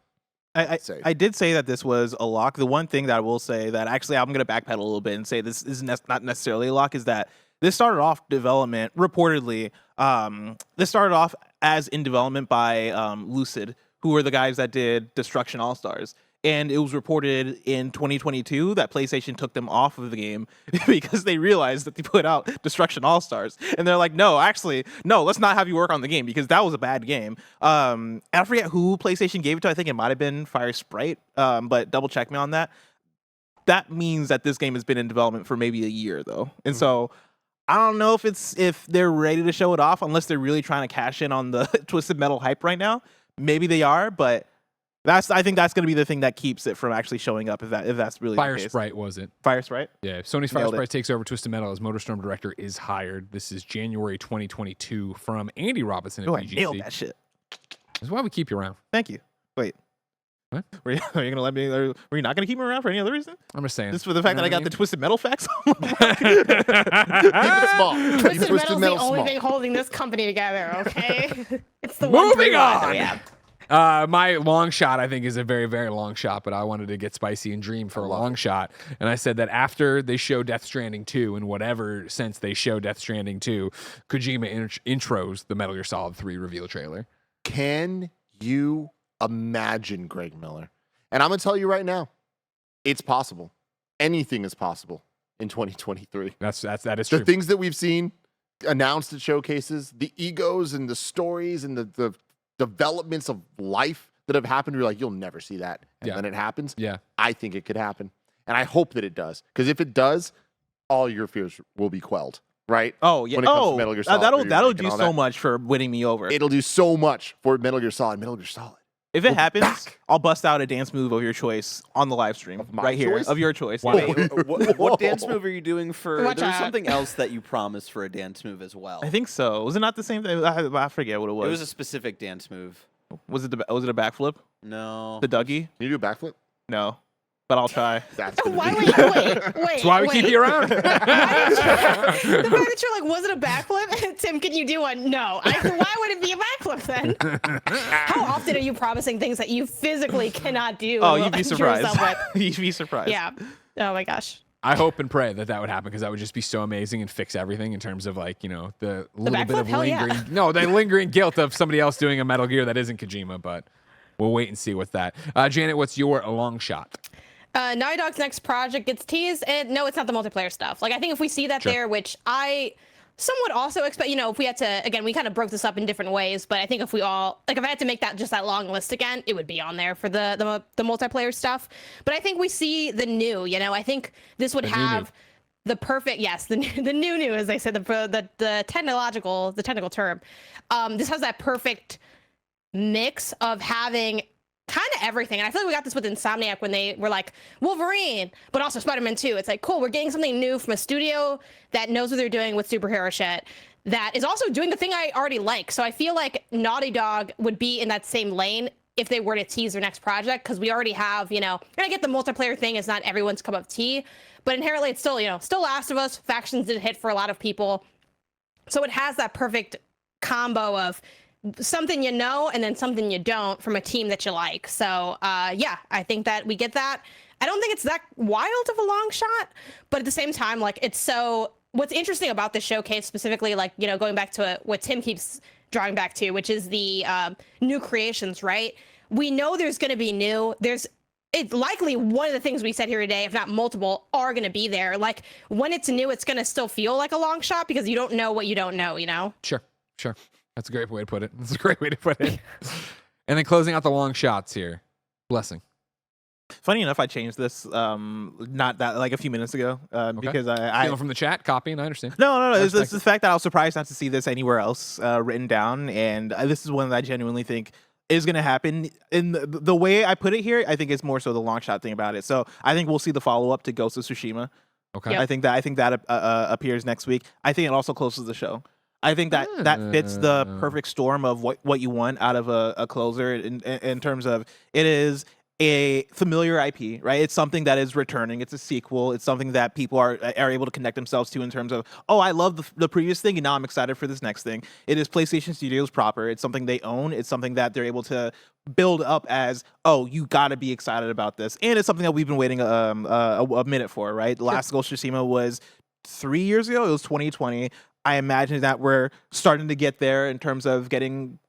I did say that this was a lock. The one thing that I will say that actually I'm going to backpedal a little bit and say this is not necessarily a lock is that this started off development reportedly. This started off as in development by Lucid, who were the guys that did Destruction All Stars. And it was reported in 2022 that PlayStation took them off of the game because they realized that they put out Destruction All Stars. And they're like, no, let's not have you work on the game because that was a bad game. And I forget who PlayStation gave it to. I think it might have been Fire Sprite, but double check me on that. That means that this game has been in development for maybe a year, though. And so I don't know if they're ready to show it off unless they're really trying to cash in on the Twisted Metal hype right now. Maybe they are, but I think that's going to be the thing that keeps it from actually showing up if that's really Fire the case. Sprite was it? Fire Sprite? Yeah, Sony's Fire Nailed it. Sprite takes over Twisted Metal as Motorstorm director is hired. This is January 2022 from Andy Robinson at Oh, I VGC. nailed that shit. That's why we keep you around. Thank you. Wait. What? Are you going to let me? Were you not going to keep me around for any other reason? I'm just saying. Just for the fact that I got the Twisted Metal facts? Keep it small. Keep Twisted Metal's the only thing holding this company together, okay? It's the Moving one on! Yeah. My long shot, I think, is a very, very long shot, but I wanted to get spicy and dream for a long shot. And I said that after they show Death Stranding 2, in whatever sense they show Death Stranding 2, Kojima intros the Metal Gear Solid 3 reveal trailer. Can you imagine, Greg Miller? And I'm going to tell you right now, it's possible. Anything is possible in 2023. That is The true. things that we've seen announced at showcases, the egos and the stories and the developments of life that have happened, you're like, you'll never see that. And then it happens. Yeah. I think it could happen. And I hope that it does. Because if it does, all your fears will be quelled. Right? Oh, yeah. When it comes to Metal Gear Solid that'll 3 that'll remake and do all so that. much for winning me over. It'll do so much for Metal Gear Solid. Metal Gear Solid. If it happens, back. I'll bust out a dance move of your choice on the live stream my right here. choice? Of your choice. Wow. Yeah. Wait, what dance move are you doing for? Watch There was out. something else that you promised for a dance move as well. I think so. Was it not the same thing? I forget what it was. It was a specific dance move. Was it a backflip? No. The Dougie? Can you do a backflip? No. But I'll try. That's gonna Why be- wait. That's why we keep you around. The fact that you're like, was it a backflip? Tim, can you do one? No. Why would it be a backflip then? How often are you promising things that you physically cannot do? Oh, you'd be yourself surprised. with? You'd be surprised. Yeah. Oh my gosh. I hope and pray that would happen because that would just be so amazing and fix everything in terms of like, the little bit backflip? of Hell yeah. lingering. No, the lingering guilt of somebody else doing a Metal Gear that isn't Kojima, but we'll wait and see what's that. Janet, what's your long shot? Naughty Dog's next project gets teased, and no, it's not the multiplayer stuff. Like, I think if we see that there, which I somewhat also expect, if we had to, again, we kind of broke this up in different ways, but I think if we all, like, if I had to make that long list again, it would be on there for the multiplayer stuff. But I think we see the new, I think this would have the perfect, the new, as they said, the technical term. This has that perfect mix of having kind of everything. And I feel like we got this with Insomniac when they were like Wolverine, but also Spider-Man 2. It's like, cool, we're getting something new from a studio that knows what they're doing with superhero shit that is also doing the thing I already like. So I feel like Naughty Dog would be in that same lane if they were to tease their next project, because we already have, and I get the multiplayer thing is not everyone's cup of tea, but inherently it's still, still Last of Us. Factions did hit for a lot of people. So it has that perfect combo of something and then something you don't from a team that you like. So I think that we get that. I don't think it's that wild of a long shot, but at the same time, like, it's so, what's interesting about this showcase specifically, like, going back to what Tim keeps drawing back to, which is the new creations, right? we know there's going to be new. It's likely one of the things we said here today, if not multiple, are going to be there. Like when it's new, it's going to still feel like a long shot because you don't know what you don't know, you know? Sure. That's a great way to put it. And then closing out the long shots here. Blessing. Funny enough, I changed this not that like a few minutes ago because I Stealing from the chat, copying, I understand. No. It's the fact that I was surprised not to see this anywhere else written down, and this is one that I genuinely think is going to happen. In the way I put it here, I think it's more so the long shot thing about it. So I think we'll see the follow up to Ghost of Tsushima. Okay. Yep. I think that appears next week. I think it also closes the show. I think that fits the perfect storm of what you want out of a closer in terms of it is a familiar IP, right? It's something that is returning. It's a sequel. It's something that people are able to connect themselves to in terms of, oh, I love the previous thing, and now I'm excited for this next thing. It is PlayStation Studios proper. It's something they own. It's something that they're able to build up as, oh, you got to be excited about this. And it's something that we've been waiting a minute for, right? The last Ghost of Tsushima was 3 years ago. It was 2020. I imagine that we're starting to get there in terms of getting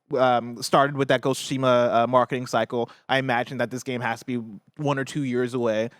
started with that Ghost of Tsushima marketing cycle. I imagine that this game has to be 1 or 2 years away.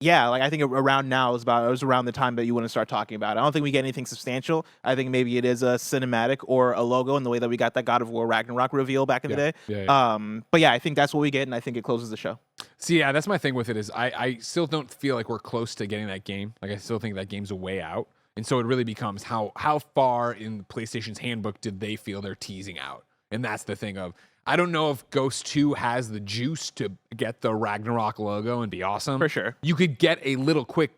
Yeah, like I think around now is around the time that you want to start talking about it. I don't think we get anything substantial. I think maybe it is a cinematic or a logo in the way that we got that God of War Ragnarok reveal back in the day. Yeah. But yeah, I think that's what we get, and I think it closes the show. See, yeah, that's my thing with it is I still don't feel like we're close to getting that game. Like I still think that game's a way out. And so it really becomes how far in PlayStation's handbook did they feel they're teasing out? And that's the thing of, I don't know if Ghost 2 has the juice to get the Ragnarok logo and be awesome. For sure. You could get a little quick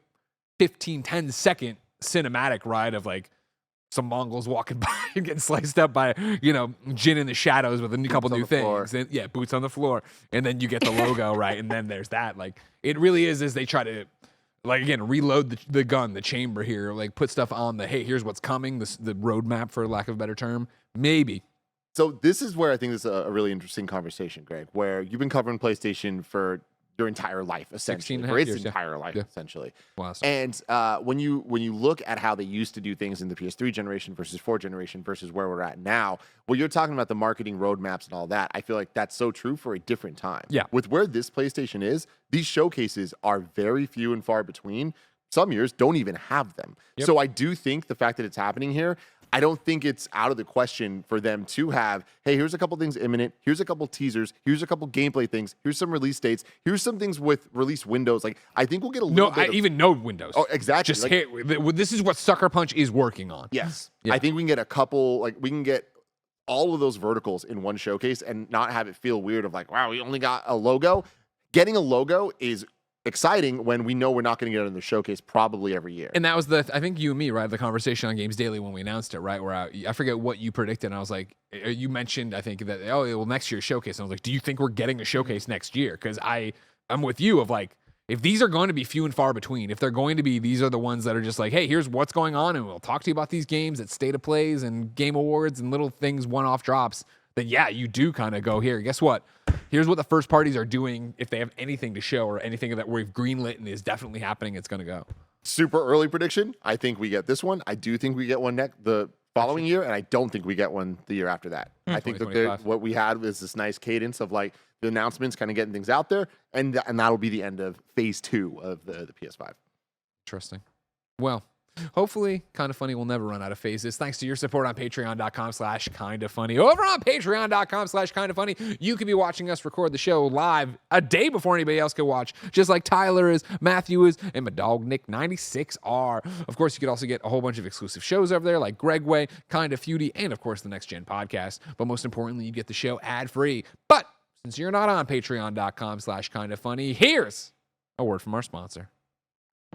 10 second cinematic ride of like some Mongols walking by and getting sliced up by, Jin in the shadows with a couple new things. And, yeah, boots on the floor. And then you get the logo, right? And then there's that. Like, it really is as they try to, like, again, reload the gun, the chamber here, like put stuff on the, hey, here's what's coming, the roadmap, for lack of a better term. Maybe. So this is where I think this is a really interesting conversation, Greg, where you've been covering PlayStation for your entire life, essentially, for its entire life, essentially. Wow, and when you look at how they used to do things in the PS3 generation versus 4 generation versus where we're at now, well, you're talking about the marketing roadmaps and all that. I feel like that's so true for a different time. Yeah. With where this PlayStation is, these showcases are very few and far between. Some years don't even have them. Yep. So I do think the fact that it's happening here, I don't think it's out of the question for them to have, hey, here's a couple things imminent. Here's a couple teasers. Here's a couple gameplay things. Here's some release dates. Here's some things with release windows. Like, I think we'll get a little bit even no windows. Oh, exactly. Just this is what Sucker Punch is working on. Yes. Yeah. I think we can get a couple, like, we can get all of those verticals in one showcase and not have it feel weird of like, wow, we only got a logo. Getting a logo is exciting when we know we're not going to get it in the showcase probably every year. And that was I think you and me, right, the conversation on Games Daily when we announced it, right, where I forget what you predicted, and I was like, you mentioned, I think, that, oh, well, next year's showcase. And I was like, do you think we're getting a showcase next year? Because I'm with you of like, if these are going to be few and far between, if they're going to be, these are the ones that are just like, hey, here's what's going on, and we'll talk to you about these games at State of Plays and Game Awards and little things, one-off drops, then yeah, you do kind of go, here, guess what? Here's what the first parties are doing if they have anything to show or anything that we've greenlit and is definitely happening, it's going to go. Super early prediction. I think we get this one. I do think we get one the following year, and I don't think we get one the year after that. I think that what we had is this nice cadence of like the announcements kind of getting things out there, and that'll be the end of phase 2 of the PS5. Interesting. Well, hopefully, KindaFunny will never run out of phases. Thanks to your support on patreon.com/KindaFunny. Over on patreon.com/KindaFunny, you can be watching us record the show live a day before anybody else can watch, just like Tyler is, Matthew is, and my dog Nick96R. Of course, you could also get a whole bunch of exclusive shows over there, like Greg Way, Kinda Feudy, and of course, the Next Gen podcast. But most importantly, you get the show ad-free. But since you're not on patreon.com/KindaFunny, here's a word from our sponsor.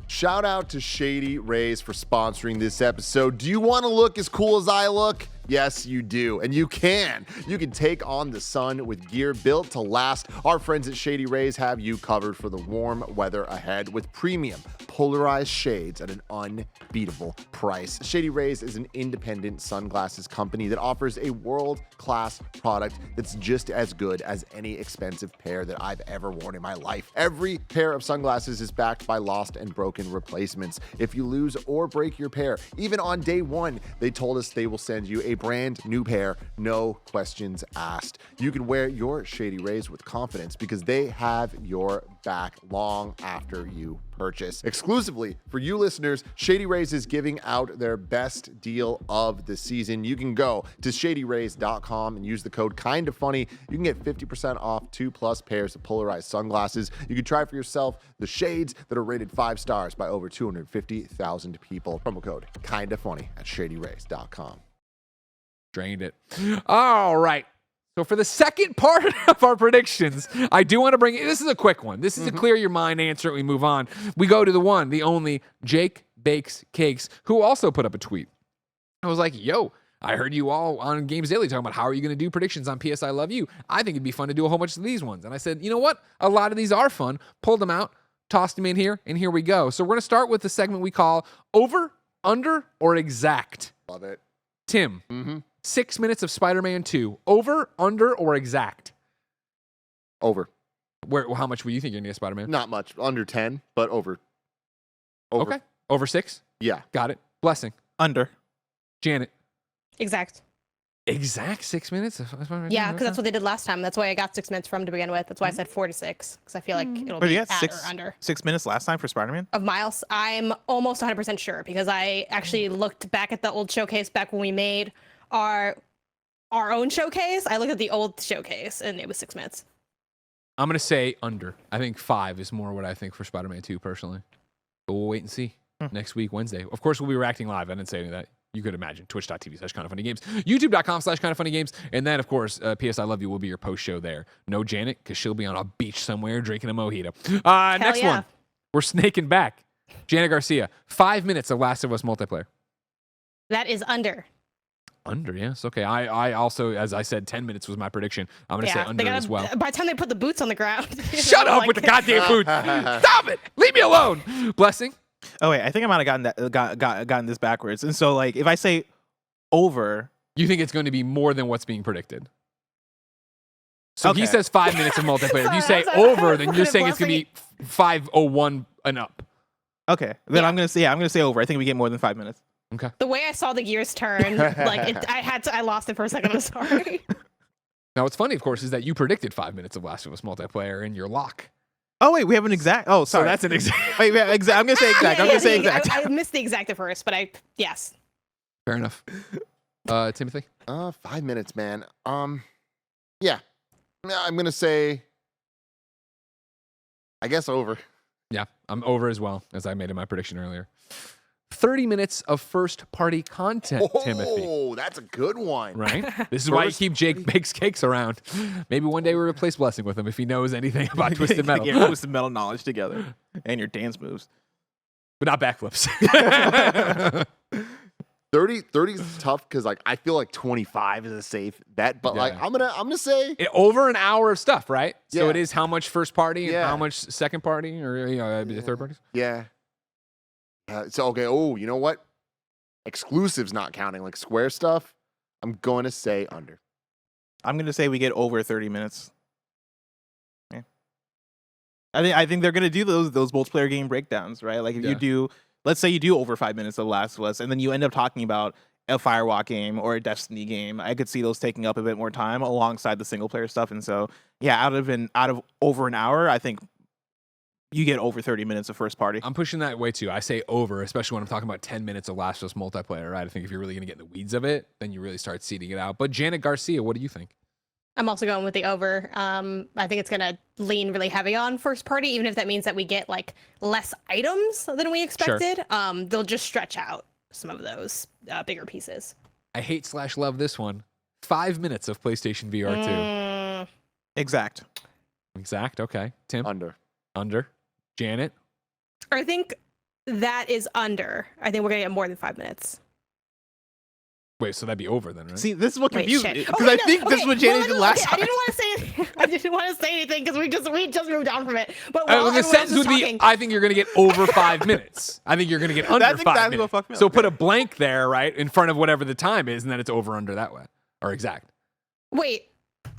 Shout out to Shady Rays for sponsoring this episode. Do you want to look as cool as I look? Yes, you do. And you can. You can take on the sun with gear built to last. Our friends at Shady Rays have you covered for the warm weather ahead with premium polarized shades at an unbeatable price. Shady Rays is an independent sunglasses company that offers a world-class product that's just as good as any expensive pair that I've ever worn in my life. Every pair of sunglasses is backed by lost and broken replacements. If you lose or break your pair, even on day 1, they told us they will send you a brand new pair, no questions asked. You can wear your Shady Rays with confidence because they have your back long after you purchase. Exclusively for you listeners, Shady Rays is giving out their best deal of the season. You can go to shadyrays.com and use the code KindaFunny. You can get 50% off 2+ pairs of polarized sunglasses. You can try for yourself the shades that are rated 5 stars by over 250,000 people. Promo code KindaFunny at shadyrays.com. Drained it. All right. So for the second part of our predictions, I do want to bring this is a quick one. This is a clear your mind answer. We move on. We go to the one, the only Jake Bakes Cakes, who also put up a tweet. I was like, yo, I heard you all on Games Daily talking about how are you going to do predictions on PS I Love You. I think it'd be fun to do a whole bunch of these ones. And I said, you know what? A lot of these are fun. Pulled them out, tossed them in here, and here we go. So we're going to start with the segment we call Over, Under, or Exact. Love it. Tim. 6 minutes of Spider-Man 2. Over, under, or exact? Over. How much were you thinking of Spider-Man? Not much. Under 10, but over. Okay. Over 6? Yeah. Got it. Blessing. Under. Janet. Exact. Exact 6 minutes? Yeah, because that's what they did last time. That's why I got 6 minutes from to begin with. That's why I said 4 to 6, because I feel like it'll But be you at got or under. 6 minutes last time for Spider-Man? Of Miles, I'm almost 100% sure, because I actually looked back at the old showcase back when we made our own showcase. I looked at the old showcase, and it was 6 minutes. I'm going to say under. I think 5 is more what I think for Spider-Man 2, personally. But we'll wait and see next week, Wednesday. Of course, we'll be reacting live. I didn't say any of that. You could imagine. Twitch.tv/KindaFunnyGames. YouTube.com/KindaFunnyGames. And then, of course, PS I Love You will be your post show there. No Janet, because she'll be on a beach somewhere drinking a mojito. Next one. We're snaking back. Janet Garcia. 5 minutes of Last of Us multiplayer. That is under. Under, yes. Okay. I also, as I said, 10 minutes was my prediction. I'm going to say under as well. By the time they put the boots on the ground. Shut up with the goddamn boots. Stop it. Leave me alone. Blessing. Oh wait, I think I might have gotten this backwards. And so like if I say over, you think it's going to be more than what's being predicted. So Okay. he says 5 minutes of multiplayer. If you say over, then you're saying it's going to be 5:01 and up. okay, then I'm gonna say over. I think we get more than 5 minutes. Okay. The way I saw the gears turn, like I lost it for a second. I'm sorry. Now what's funny, of course, is that you predicted 5 minutes of Last of Us multiplayer in your lock. Oh wait, we have an exact. Oh, So sorry. that's an exact. Wait, exact. I'm gonna say exact. I'm gonna say exact. I missed the exact at first, but yes. Fair enough. Timothy? 5 minutes, man. Yeah. I'm going to say, I guess over. Yeah, I'm over as well, as I made in my prediction earlier. 30 minutes of first-party content, Timothy. Oh, that's a good one. Right? This is why you First keep Jake Bakes Cakes around. Maybe one day we replace Blessing with him if he knows anything about Twisted Metal. Get Twisted Metal knowledge together and your dance moves. But not backflips. 30 is tough because like I feel like 25 is a safe bet, but like Yeah. I'm gonna say Over an hour of stuff, right? So Yeah. it is how much first party and Yeah. how much second party or third parties? yeah. So okay. Oh, you know what? Exclusives not counting, like Square stuff. I'm going to say under. I'm gonna say we get over 30 minutes. Yeah. I think they're gonna do those multiplayer game breakdowns, right? Like if you do, let's say you do over 5 minutes of Last of Us, and then you end up talking about a Firewalk game or a Destiny game. I could see those taking up a bit more time alongside the single player stuff. And so, yeah, out of over an hour, I think you get over 30 minutes of first party. I'm pushing that way too. I say over, especially when I'm talking about 10 minutes of Last of Us multiplayer, right? I think if you're really going to get in the weeds of it, then you really start seeding it out. But Janet Garcia, what do you think? I'm also going with the over. I think it's gonna lean really heavy on first party, even if that means that we get like less items than we expected. They'll just stretch out some of those bigger pieces. I hate/love this one. 5 minutes of PlayStation VR 2. Exact. Exact. Okay. Tim? Under. Janet? I think that is under. I think we're gonna get more than 5 minutes. Wait, so that'd be over then, right? See, this is what Wait, confused me shit. because I think this is what Janet did last I time. didn't want to say. I didn't want to say anything because we just moved on from it. But the everyone sentence was would be, talking, I think you're going to get over 5 minutes. I think you're going to get under That's 5 exactly what minutes. fucked me up. So put a blank there, right, in front of whatever the time is, and then it's over under that way. Or exact. wait.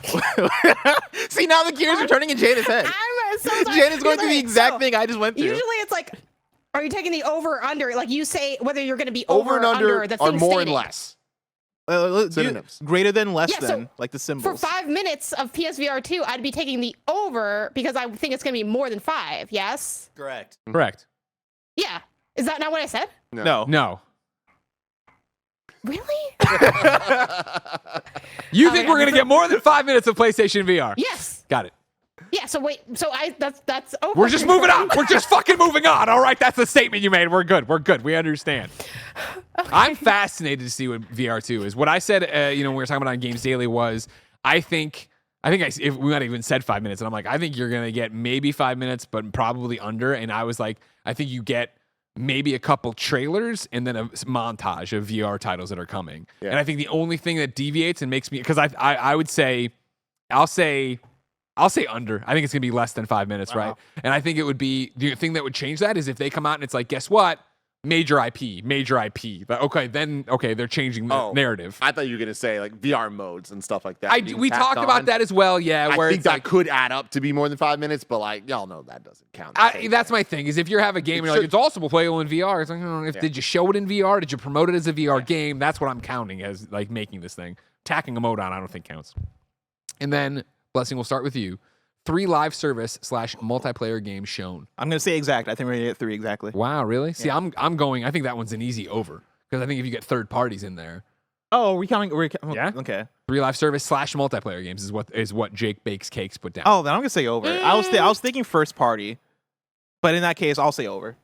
See, now the gears are turning in Janet's head. I'm so sorry. Janet's going through the Wait, exact so thing I just went through. Usually it's like, are you taking the over or under? Like you say whether you're going to be Over and under the are thing more stated. and less. Synonyms. Greater than, less Yeah, so than, like the For symbols. 5 minutes of PSVR 2, I'd be taking the over because I think it's going to be more than 5. Yes? Correct. Correct. Yeah. Is that not what I said? No. No. Really? You Oh, think yeah, we're going to get more than 5 minutes of PlayStation VR? Yes. Got it. Yeah, so wait. So that's over. We're just moving on. We're just fucking moving on. All right, that's the statement you made. We're good. We're good. We understand. I'm fascinated to see what VR2 is. What I said, when we were talking about on Games Daily was, if we might have even said 5 minutes, and I'm like, I think you're gonna get maybe 5 minutes, but probably under. And I was like, I think you get maybe a couple trailers and then a montage of VR titles that are coming. Yeah. And I think the only thing that deviates and makes me, because I would say, I'll say under. I think it's going to be less than 5 minutes, right? And I think it would be, the thing that would change that is if they come out and it's like, guess what? Major IP. But they're changing the narrative. I thought you were going to say like VR modes and stuff like that. We talked about that as well, yeah. Where I think it's that like, could add up to be more than 5 minutes, but like, y'all know that doesn't count. that's my thing, is if you have a game and you're like, it's also playable in VR, it's like, did you show it in VR? Did you promote it as a VR game? That's what I'm counting as like making this thing. Tacking a mode on, I don't think counts. And then, Blessing, we'll start with you. 3 live service / multiplayer games shown. I'm going to say exact. I think we're going to get 3 exactly. Wow, really? See, I'm going, I think that one's an easy over. Because I think if you get third parties in there. Oh, we're counting. Yeah? Okay. 3 live service / multiplayer games is what Jake Bakes Cakes put down. Oh, then I'm going to say over. I was thinking first party. But in that case, I'll say over.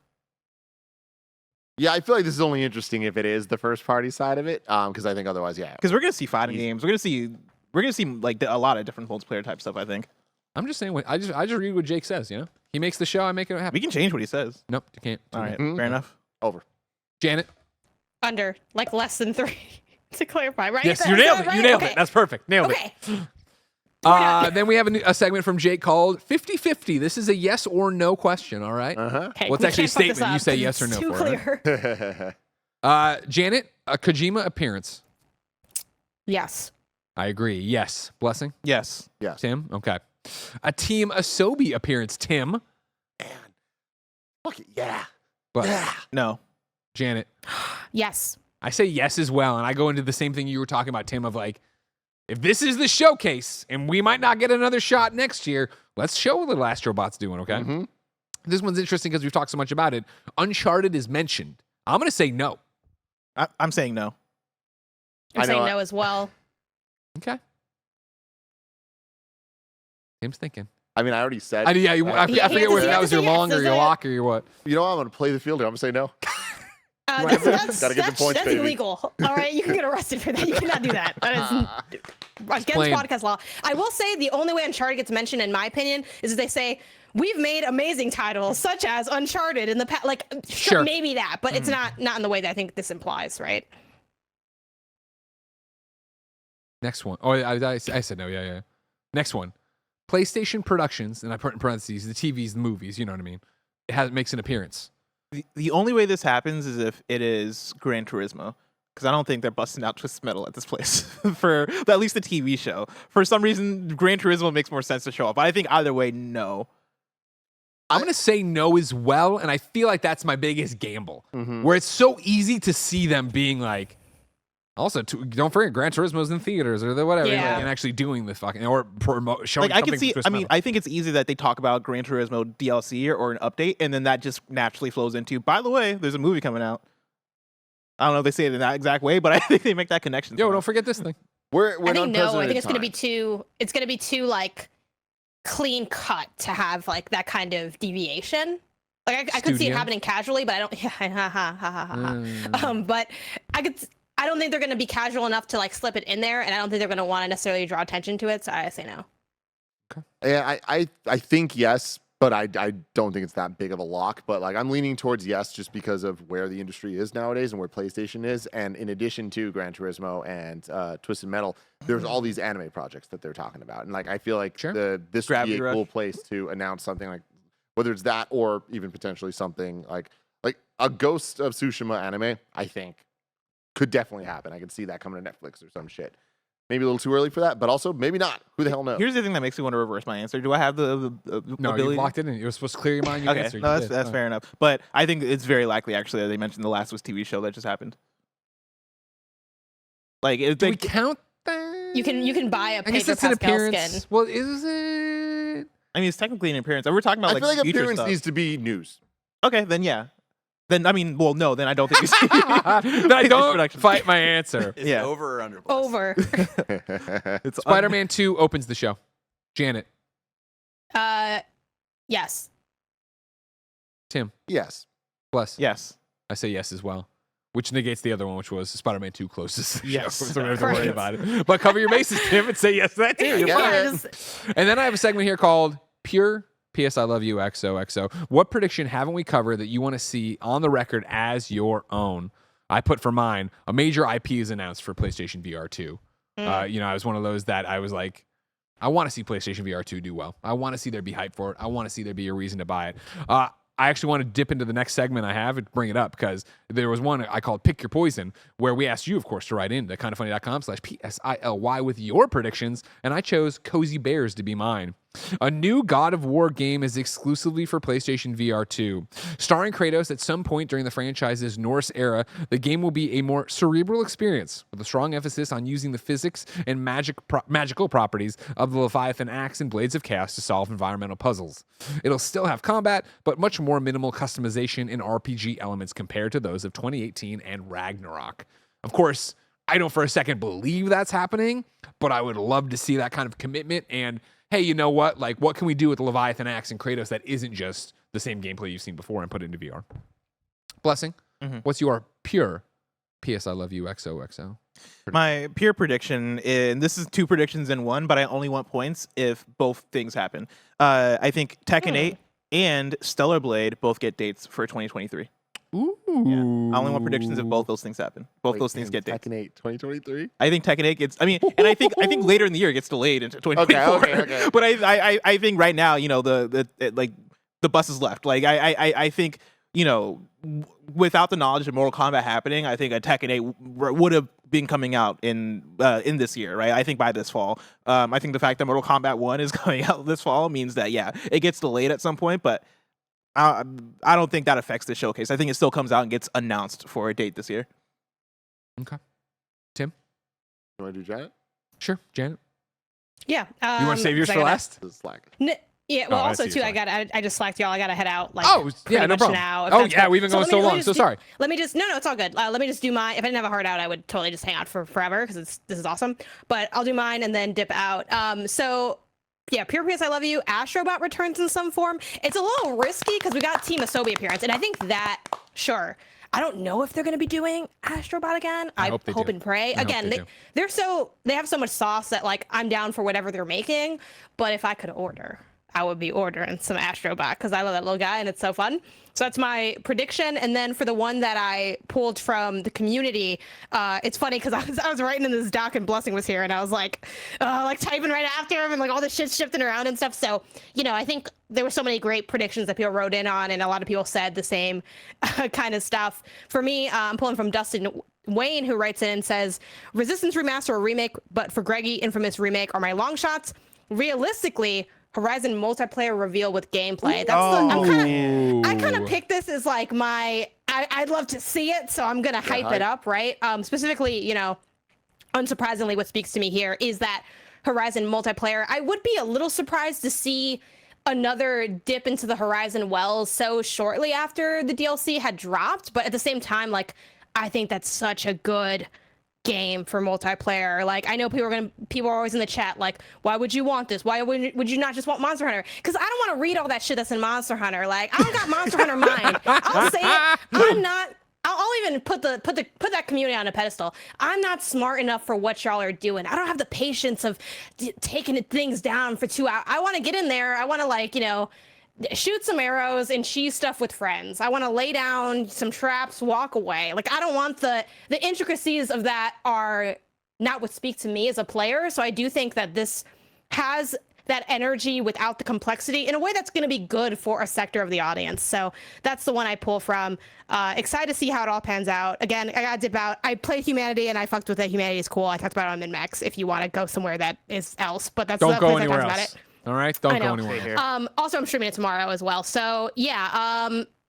Yeah, I feel like this is only interesting if it is the first party side of it, because I think otherwise, yeah. Because we're going to see fighting games. We're going to see like a lot of different multiplayer type stuff, I think. I'm just saying, I just read what Jake says, you know? He makes the show, I make it happen. We can change what he says. Nope, you can't. All right, fair enough. Over. Janet? Under, like less than 3, to clarify, right? Yes, Is you that nailed it. right? You nailed Okay. it. That's perfect. Nailed Okay. it. Then we have a segment from Jake called 50-50. This is a yes or no question, all right? Uh-huh. Okay, What's we actually a can't fuck this statement? You up say 'cause yes or it's no too for it. clear. Janet, a Kojima appearance. Yes. I agree. Yes. Blessing? Yes. Yes. Tim? Okay. A Team Asobi appearance. Tim? Fuck it, yeah. But Yeah. No. Janet? Yes. I say yes as well, and I go into the same thing you were talking about, Tim, of like, if this is the showcase, and we might not get another shot next year, let's show what the Astrobot's doing, okay? Mm-hmm. This one's interesting because we've talked so much about it. Uncharted is mentioned. I'm going to say no. I'm saying no. I'm I saying know- no as well. Okay. Tim's thinking. I mean, I already said. I forget He whether has that to was say your yes, long or doesn't your it? lock or your what. You know what? I'm going to play the fielder. I'm going to say no. That's Gotta get the points, that's baby. illegal. All right, you can get arrested for that. You cannot do that. That is against Plain. podcast law. I will say the only way Uncharted gets mentioned, in my opinion, is if they say we've made amazing titles such as Uncharted in the past. Like, Sure. maybe that, but it's not in the way that I think this implies, right? Next one. Oh, I said no. Yeah. Next one. PlayStation Productions, and I put in parentheses, the TVs, the movies, you know what I mean? It makes an appearance. The only way this happens is if it is Gran Turismo. Because I don't think they're busting out Twisted Metal at this place for at least the TV show. For some reason, Gran Turismo makes more sense to show up. But I think either way, no. I'm going to say no as well, and I feel like that's my biggest gamble. Mm-hmm. Where it's so easy to see them being like, also, don't forget, Gran Turismo's in theaters or whatever, Yeah. like, and actually doing the fucking, or showing Like I can something see. from I Twisted mean, Metal. I think it's easy that they talk about Gran Turismo DLC or an update, and then that just naturally flows into. By the way, there's a movie coming out. I don't know if they say it in that exact way, but I think they make that connection. Yo, somehow. don't forget this thing. We're I think no. I think unprecedented it's going to be times. too. It's going to be too like clean cut to have like that kind of deviation. Like I could see it Studio. happening casually, but I don't. But I don't think they're going to be casual enough to like slip it in there, and I don't think they're going to want to necessarily draw attention to it. So I say no. Yeah, I think yes, but I don't think it's that big of a lock. But like I'm leaning towards yes just because of where the industry is nowadays and where PlayStation is. And in addition to Gran Turismo and Twisted Metal, there's all these anime projects that they're talking about. And like I feel like Sure. this would Gravity be a Rush. cool place to announce something like whether it's that or even potentially something like a Ghost of Tsushima anime, I think could definitely happen. I could see that coming to Netflix or some shit. Maybe a little too early for that, but also maybe not. Who the hell knows? Here's the thing that makes me want to reverse my answer. Do I have the No, ability? you locked it in. You were supposed to clear your mind. You Okay, answered. no, You that's did. fair enough. But I think it's very likely, actually, that they mentioned the Last of Us TV show that just happened. Like, Do we count that? You can buy a I guess Pedro it's an Pascal appearance. skin. Well, is it? I mean, it's technically an appearance. We're talking about I feel like future appearance stuff. needs to be news. Okay, then yeah. Then I mean, well, no, then I don't think you see. Then I don't production. fight my answer. Is Yeah. it over or under? Plus? Over. It's Spider-Man 2 opens the show. Janet, Yes. Tim, Yes. bless. Yes. I say yes as well, which negates the other one, which was Spider-Man 2 closes the Yes. show, so we don't have to worry Correct. about it. But cover your bases, Tim, and say yes to that too. You're Yeah. fine. Yeah, just- And then I have a segment here called Pure PS I Love You XOXO. What prediction haven't we covered that you want to see on the record as your own? I put for mine, a major IP is announced for PlayStation VR 2. I was one of those that I was like, I want to see PlayStation VR 2 do well. I want to see there be hype for it. I want to see there be a reason to buy it. I actually want to dip into the next segment I have and bring it up because there was one I called Pick Your Poison, where we asked you, of course, to write in to kindafunny.com/PSILY with your predictions, and I chose Cozy Bears to be mine. A new God of War game is exclusively for PlayStation VR 2. Starring Kratos at some point during the franchise's Norse era, the game will be a more cerebral experience with a strong emphasis on using the physics and magical properties of the Leviathan axe and blades of chaos to solve environmental puzzles. It'll still have combat, but much more minimal customization and RPG elements compared to those of 2018 and Ragnarok. Of course, I don't for a second believe that's happening, but I would love to see that kind of commitment and hey, you know what? Like, what can we do with the Leviathan axe and Kratos that isn't just the same gameplay you've seen before and put it into VR? Blessing, what's your pure PS I Love You XOXO? My pure prediction, and this is two predictions in one, but I only want points if both things happen. I think Tekken 8 and Stellar Blade both get dates for 2023. Ooh. Yeah. I only want predictions if both those things happen. Both those things get dates. Tekken 8, 2023. I think Tekken 8 gets. I mean, and I think later in the year it gets delayed into 2024. Okay. But I think right now, you know, the bus is left. Like I think, you know, without the knowledge of Mortal Kombat happening, I think a Tekken 8 would have been coming out in this year, right? I think by this fall. I think the fact that Mortal Kombat 1 is coming out this fall means that it gets delayed at some point, but I don't think that affects the showcase. I think it still comes out and gets announced for a date this year. Okay. Tim? You want to do Janet? Sure. Janet? Yeah. You want to save yours for last? This is Slack. Yeah. Well, Oh, I also see, too, sorry. I just slacked y'all. I gotta head out. Like, Oh, yeah, pretty no much problem. Now, if Oh, that's yeah, cool. we've been going so let me long. just So sorry. Let me just no, it's all good. Let me just do my. If I didn't have a heart out, I would totally just hang out for forever because this is awesome. But I'll do mine and then dip out. So. Yeah, Pure PS I Love You. Astrobot returns in some form. It's a little risky because we got Team Asobi appearance, and I think that sure. I don't know if they're going to be doing Astrobot again. I hope they hope do. and pray. I hope Again, they do. they have so much sauce that like I'm down for whatever they're making. But if I could order, I would be ordering some Astrobot because I love that little guy and it's so fun. So that's my prediction. And then for the one that I pulled from the community, it's funny because I was writing in this doc and Blessing was here and I was like typing right after him and like all the shit's shifting around and stuff. So, you know, I think there were so many great predictions that people wrote in on and a lot of people said the same kind of stuff. For me, I'm pulling from Dustin Wayne, who writes in and says, Resistance Remaster or Remake, but for Greggy, Infamous Remake are my long shots. Realistically, Horizon multiplayer reveal with gameplay. I kind of picked this as like I'd love to see it, so I'm gonna hype it up, right? Specifically, you know, unsurprisingly, what speaks to me here is that Horizon multiplayer. I would be a little surprised to see another dip into the Horizon wells so shortly after the DLC had dropped, but at the same time, like I think that's such a good game for multiplayer. Like I know people are always in the chat like, why would you want this? Why would you not just want Monster Hunter? Because I don't want to read all that shit that's in Monster Hunter. Like I don't got Monster Hunter mind. I'll say it. I'm not. I'll even put that community on a pedestal. I'm not smart enough for what y'all are doing. I don't have the patience of taking things down for 2 hours. I want to get in there. I want to like, you know, shoot some arrows and cheese stuff with friends. I want to lay down some traps, walk away. Like I don't want the intricacies of that are not what speak to me as a player. So I do think that this has that energy without the complexity in a way that's going to be good for a sector of the audience. So that's the one I pull from. Excited to see how it all pans out. Again, I got to dip out. I played Humanity and I fucked with it. Humanity is cool. I talked about it on Min-Max if you want to go somewhere that is else. But that's Don't the go place I anywhere talked about else. it. All right? Don't I go know. anywhere else. Here. Also, I'm streaming it tomorrow as well. So yeah,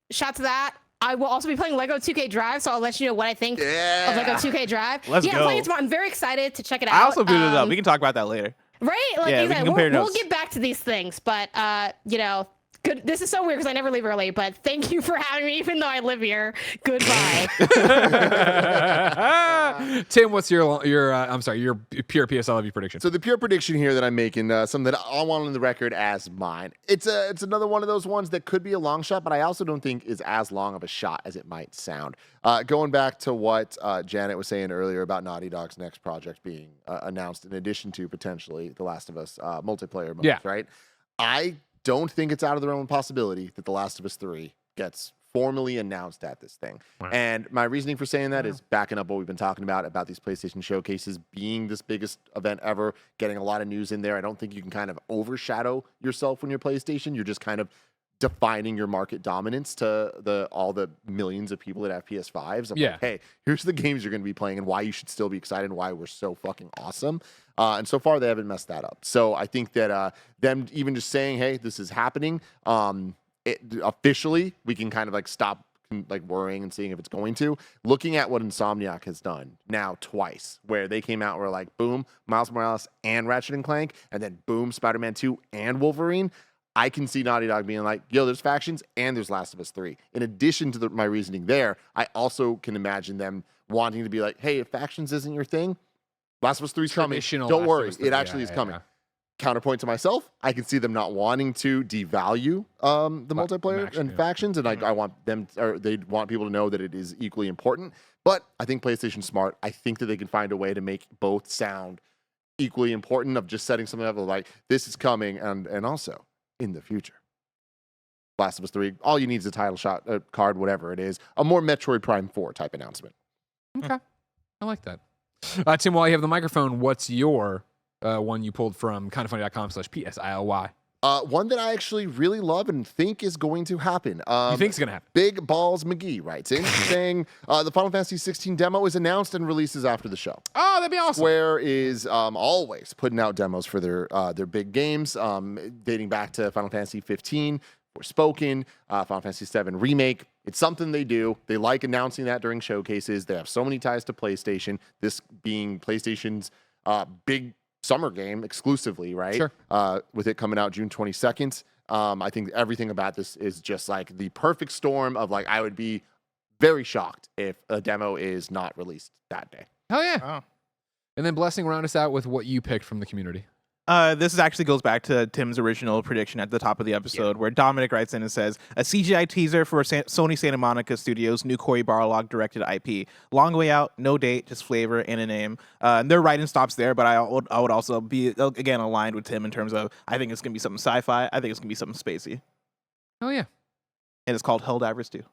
shout to that. I will also be playing Lego 2K Drive, so I'll let you know what I think of Lego 2K Drive. Let's I'm go. playing it tomorrow. I'm very excited to check it out. I also booted it up. We can talk about that later. Right? Like, Yeah, we can compare we'll notes. get back to these things, but good. This is so weird because I never leave early, but thank you for having me, even though I live here. Goodbye. Tim, what's your pure PS I Love You prediction? So the pure prediction here that I'm making, something that I want on the record as mine. It's another one of those ones that could be a long shot, but I also don't think is as long of a shot as it might sound. Going back to what Janet was saying earlier about Naughty Dog's next project being announced, in addition to potentially The Last of Us multiplayer modes, right? I don't think it's out of the realm of possibility that The Last of Us 3 gets formally announced at this thing. Wow. And my reasoning for saying that is backing up what we've been talking about these PlayStation showcases being this biggest event ever, getting a lot of news in there. I don't think you can kind of overshadow yourself when you're PlayStation. You're just kind of defining your market dominance to all the millions of people that have PS5s. Like, hey, here's the games you're going to be playing and why you should still be excited and why we're so fucking awesome. And so far, they haven't messed that up. So I think that them even just saying, hey, this is happening, officially, we can kind of like stop like worrying and seeing if it's going to. Looking at what Insomniac has done now twice, where they came out and were like, boom, Miles Morales and Ratchet and Clank, and then boom, Spider-Man 2 and Wolverine. I can see Naughty Dog being like, yo, there's factions and there's Last of Us 3. In addition to my reasoning there, I also can imagine them wanting to be like, hey, if factions isn't your thing, Last of Us 3 is coming. Don't worry, it actually is coming. Counterpoint to myself, I can see them not wanting to devalue the multiplayer and factions, and I want them, or they want people to know that it is equally important. But I think PlayStation's smart. I think that they can find a way to make both sound equally important, of just setting something up like, this is coming, and also in the future. Last of Us 3, all you need is a title shot, a card, whatever it is. A more Metroid Prime 4 type announcement. Okay. I like that. Tim, while you have the microphone, what's your one you pulled from kindafunny.com/PSILY? One that I actually really love and think is going to happen. You think it's going to happen? Big Balls McGee writes in saying the Final Fantasy 16 demo is announced and releases after the show. Oh, that'd be awesome. Square is always putting out demos for their big games, dating back to Final Fantasy 15, Forspoken, Final Fantasy 7 Remake. It's something they do. They like announcing that during showcases. They have so many ties to PlayStation, this being PlayStation's big summer game exclusively, right? Sure. With it coming out June 22nd. I think everything about this is just like the perfect storm of like, I would be very shocked if a demo is not released that day. Hell yeah. Wow. And then Blessing, round us out with what you picked from the community. This actually goes back to Tim's original prediction at the top of the episode, where Dominic writes in and says, a CGI teaser for Sony Santa Monica Studios' new Cory Barlog directed IP. Long way out, no date, just flavor and a name. And their writing stops there, but I would also be, again, aligned with Tim in terms of, I think it's going to be something sci-fi. I think it's going to be something spacey. Oh, yeah. And it's called Helldivers 2.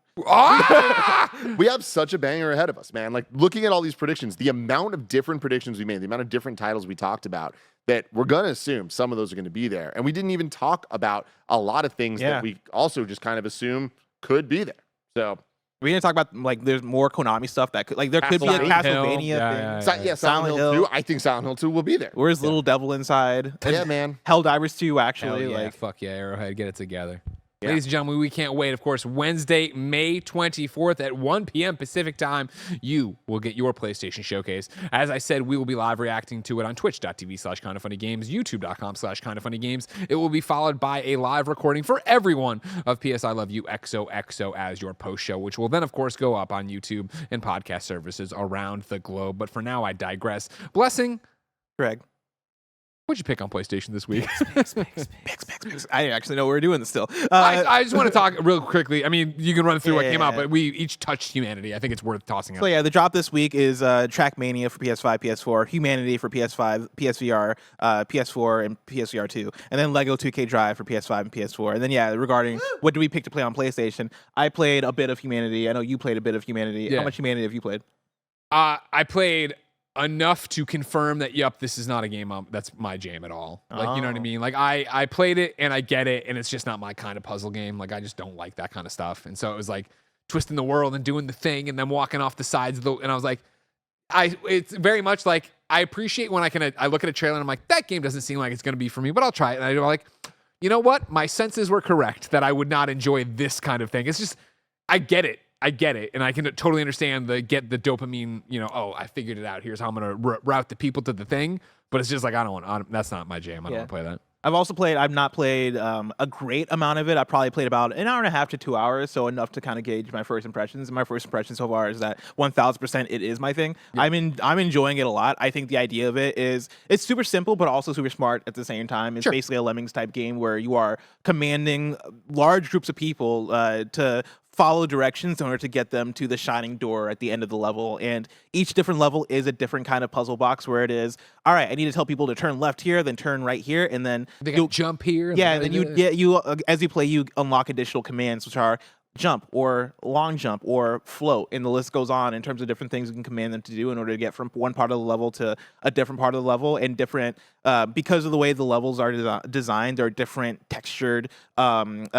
We have such a banger ahead of us, man. Like, looking at all these predictions, the amount of different predictions we made, the amount of different titles we talked about, that we're going to assume some of those are going to be there. And we didn't even talk about a lot of things that we also just kind of assume could be there. So we didn't talk about, like, there's more Konami stuff that could, like, there could be a Castlevania thing. Silent Hill 2. I think Silent Hill 2 will be there. Where's Little Devil Inside? Yeah, man. Helldivers 2, actually. Hell yeah, fuck yeah, Arrowhead, get it together. Yeah. Ladies and gentlemen, we can't wait. Of course, Wednesday, May 24th at 1 p.m. Pacific time, you will get your PlayStation Showcase. As I said, we will be live reacting to it on twitch.tv/kindafunnygames, youtube.com/kindafunnygames. It will be followed by a live recording for everyone of PS I Love You XOXO as your post show, which will then, of course, go up on YouTube and podcast services around the globe. But for now, I digress. Blessing. Greg. What'd you pick on PlayStation this week? Picks. I actually know we're doing this still. I just want to talk real quickly. I mean, you can run through what came out, but we each touched Humanity. I think it's worth tossing out. So yeah, the drop this week is Trackmania for PS5, PS4, Humanity for PS5, PSVR, PS4, and PSVR 2, and then Lego 2K Drive for PS5 and PS4. And then regarding what do we pick to play on PlayStation, I played a bit of Humanity. I know you played a bit of Humanity. Yeah. How much Humanity have you played? I played enough to confirm that, yep, this is not a game that's my jam at all. Like, you know what I mean? Like, I played it and I get it, and it's just not my kind of puzzle game. Like, I just don't like that kind of stuff. And so it was like twisting the world and doing the thing and then walking off the sides of and I was like, it's very much like, I appreciate when I look at a trailer and I'm like, that game doesn't seem like it's going to be for me, but I'll try it. And I'm like, you know what? My senses were correct that I would not enjoy this kind of thing. It's just, I get it. I get it, and I can totally understand the dopamine. Oh, I figured it out. Here's how I'm gonna route the people to the thing. But it's just like that's not my jam. I don't want to play that. I've not played a great amount of it. I probably played about an hour and a half to 2 hours, so enough to kind of gauge my first impressions. And my first impression so far is that 1000% it is my thing. Yeah. I'm enjoying it a lot. I think the idea of it is it's super simple, but also super smart at the same time. It's basically a Lemmings type game where you are commanding large groups of people to follow directions in order to get them to the shining door at the end of the level. And each different level is a different kind of puzzle box where it is, all right, I need to tell people to turn left here, then turn right here, and then you'll jump here. Yeah, and then as you play, you unlock additional commands, which are jump or long jump or float, and the list goes on in terms of different things you can command them to do in order to get from one part of the level to a different part of the level. And different because of the way the levels are designed, there are different textured like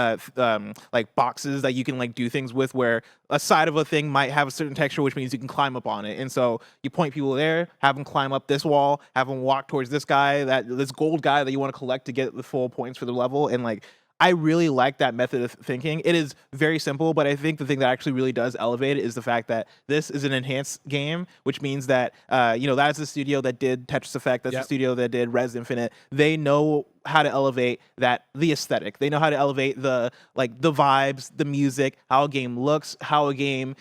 boxes that you can like do things with, where a side of a thing might have a certain texture, which means you can climb up on it. And so you point people there, have them climb up this wall, have them walk towards this gold guy that you want to collect to get the full points for the level. And like, I really like that method of thinking. It is very simple, but I think the thing that actually really does elevate it is the fact that this is an enhanced game, which means that that's the studio that did Tetris Effect, that's the studio that did Res Infinite. They know how to elevate the aesthetic. They know how to elevate the vibes, the music, how a game looks, how a game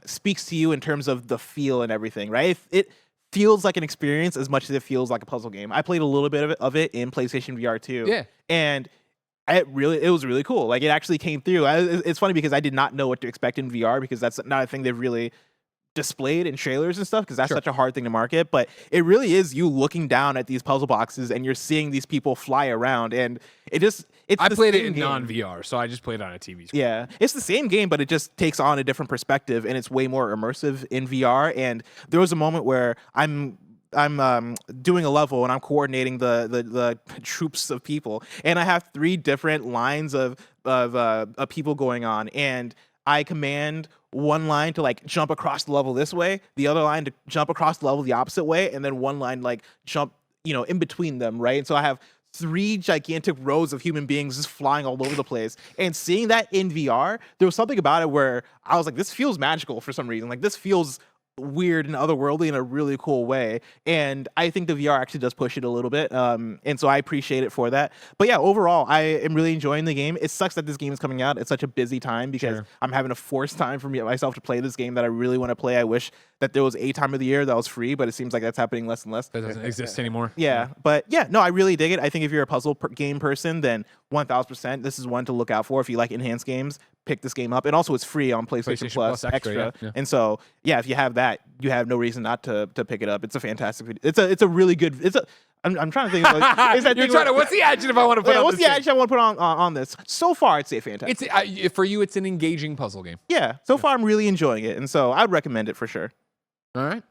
speaks to you in terms of the feel and everything, right? It feels like an experience as much as it feels like a puzzle game. I played a little bit of it in PlayStation VR 2. Yeah. And it was really cool. Like, it actually came through. It's funny because I did not know what to expect in VR, because that's not a thing they've really displayed in trailers and stuff, because that's such a hard thing to market. But it really is you looking down at these puzzle boxes and you're seeing these people fly around, and I played it in non-VR, so I just played it on a TV screen. Yeah, it's the same game, but it just takes on a different perspective, and it's way more immersive in VR. And there was a moment where I'm doing a level and I'm coordinating the troops of people, and I have 3 different lines of people going on, and I command one line to like jump across the level this way, the other line to jump across the level the opposite way, and then one line like jump in between them, right? And so I have 3 gigantic rows of human beings just flying all over the place. And seeing that in VR, there was something about it where I was like, this feels magical for some reason. Like, this feels weird and otherworldly in a really cool way, and I think the VR actually does push it a little bit, and so I appreciate it for that. But yeah, overall, I am really enjoying the game. It sucks that this game is coming out at such a busy time, because I'm having to force time for myself to play this game that I really want to play. I wish that there was a time of the year that was free, but it seems like that's happening less and less. That doesn't exist anymore. Yeah, but yeah, no, I really dig it. I think if you're a puzzle game person, then 1000%, this is one to look out for. If you like enhanced games, pick this game up. And also, it's free on PlayStation Plus Extra. Yeah. And so, yeah, if you have that, you have no reason not to pick it up. It's a fantastic video. It's a really good. I'm trying to think. What's the adjective I want to put on? What's the adjective I want to put on this? So far, I'd say fantastic. For you, it's an engaging puzzle game. Yeah. So far, I'm really enjoying it, and so I'd recommend it for sure. All right.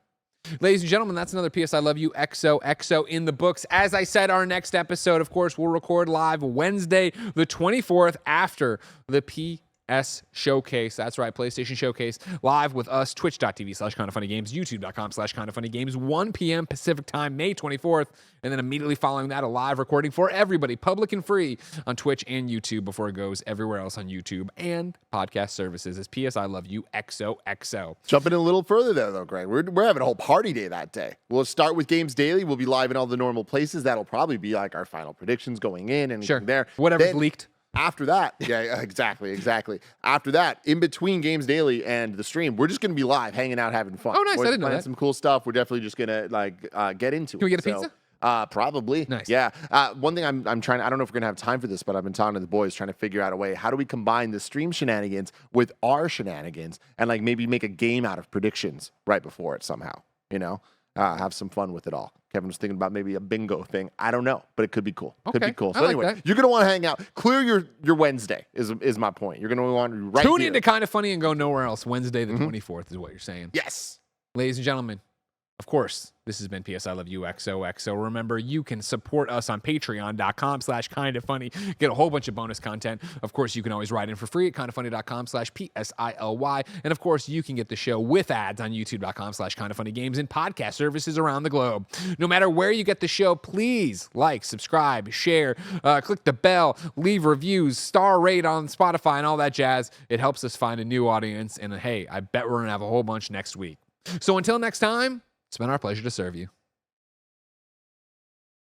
Ladies and gentlemen, that's another PS I Love You XOXO in the books. As I said, our next episode, of course, we'll record live Wednesday, the 24th, after the PS Showcase. That's right, PlayStation Showcase, live with us, twitch.tv/KindaFunnyGames, youtube.com/KindaFunnyGames, 1 p.m. Pacific time, May 24th. And then immediately following that, a live recording for everybody, public and free, on Twitch and YouTube before it goes everywhere else on YouTube and podcast services. As PS I Love You XOXO. Jumping a little further there, though, Greg. We're having a whole party day that day. We'll start with Games Daily. We'll be live in all the normal places. That'll probably be like our final predictions going in and there. Whatever's leaked. After that, yeah, exactly. After that, in between Games Daily and the stream, we're just going to be live, hanging out, having fun. Oh, nice. I didn't know that. Some cool stuff. We're definitely just going to get into it. Can we get a pizza? Probably. Nice. Yeah. One thing I'm trying, I don't know if we're going to have time for this, but I've been talking to the boys trying to figure out a way. How do we combine the stream shenanigans with our shenanigans and like maybe make a game out of predictions right before it somehow, have some fun with it all. Kevin was thinking about maybe a bingo thing. I don't know, but it could be cool. Okay. Could be cool. So like anyway, that. you're going to want to hang out. Clear your Wednesday is my point. You're going to want to Tune into Kinda Funny and go nowhere else. Wednesday the 24th is what you're saying. Yes. Ladies and gentlemen, Of course, this has been PS I Love You XOXO. Remember, you can support us on patreon.com/kindafunny. Get a whole bunch of bonus content. Of course, you can always write in for free at kindafunny.com/PSILY. And of course, you can get the show with ads on youtube.com/kindafunnygames and podcast services around the globe. No matter where you get the show, please like, subscribe, share, click the bell, leave reviews, star rate on Spotify and all that jazz. It helps us find a new audience. And hey, I bet we're going to have a whole bunch next week. So until next time, it's been our pleasure to serve you.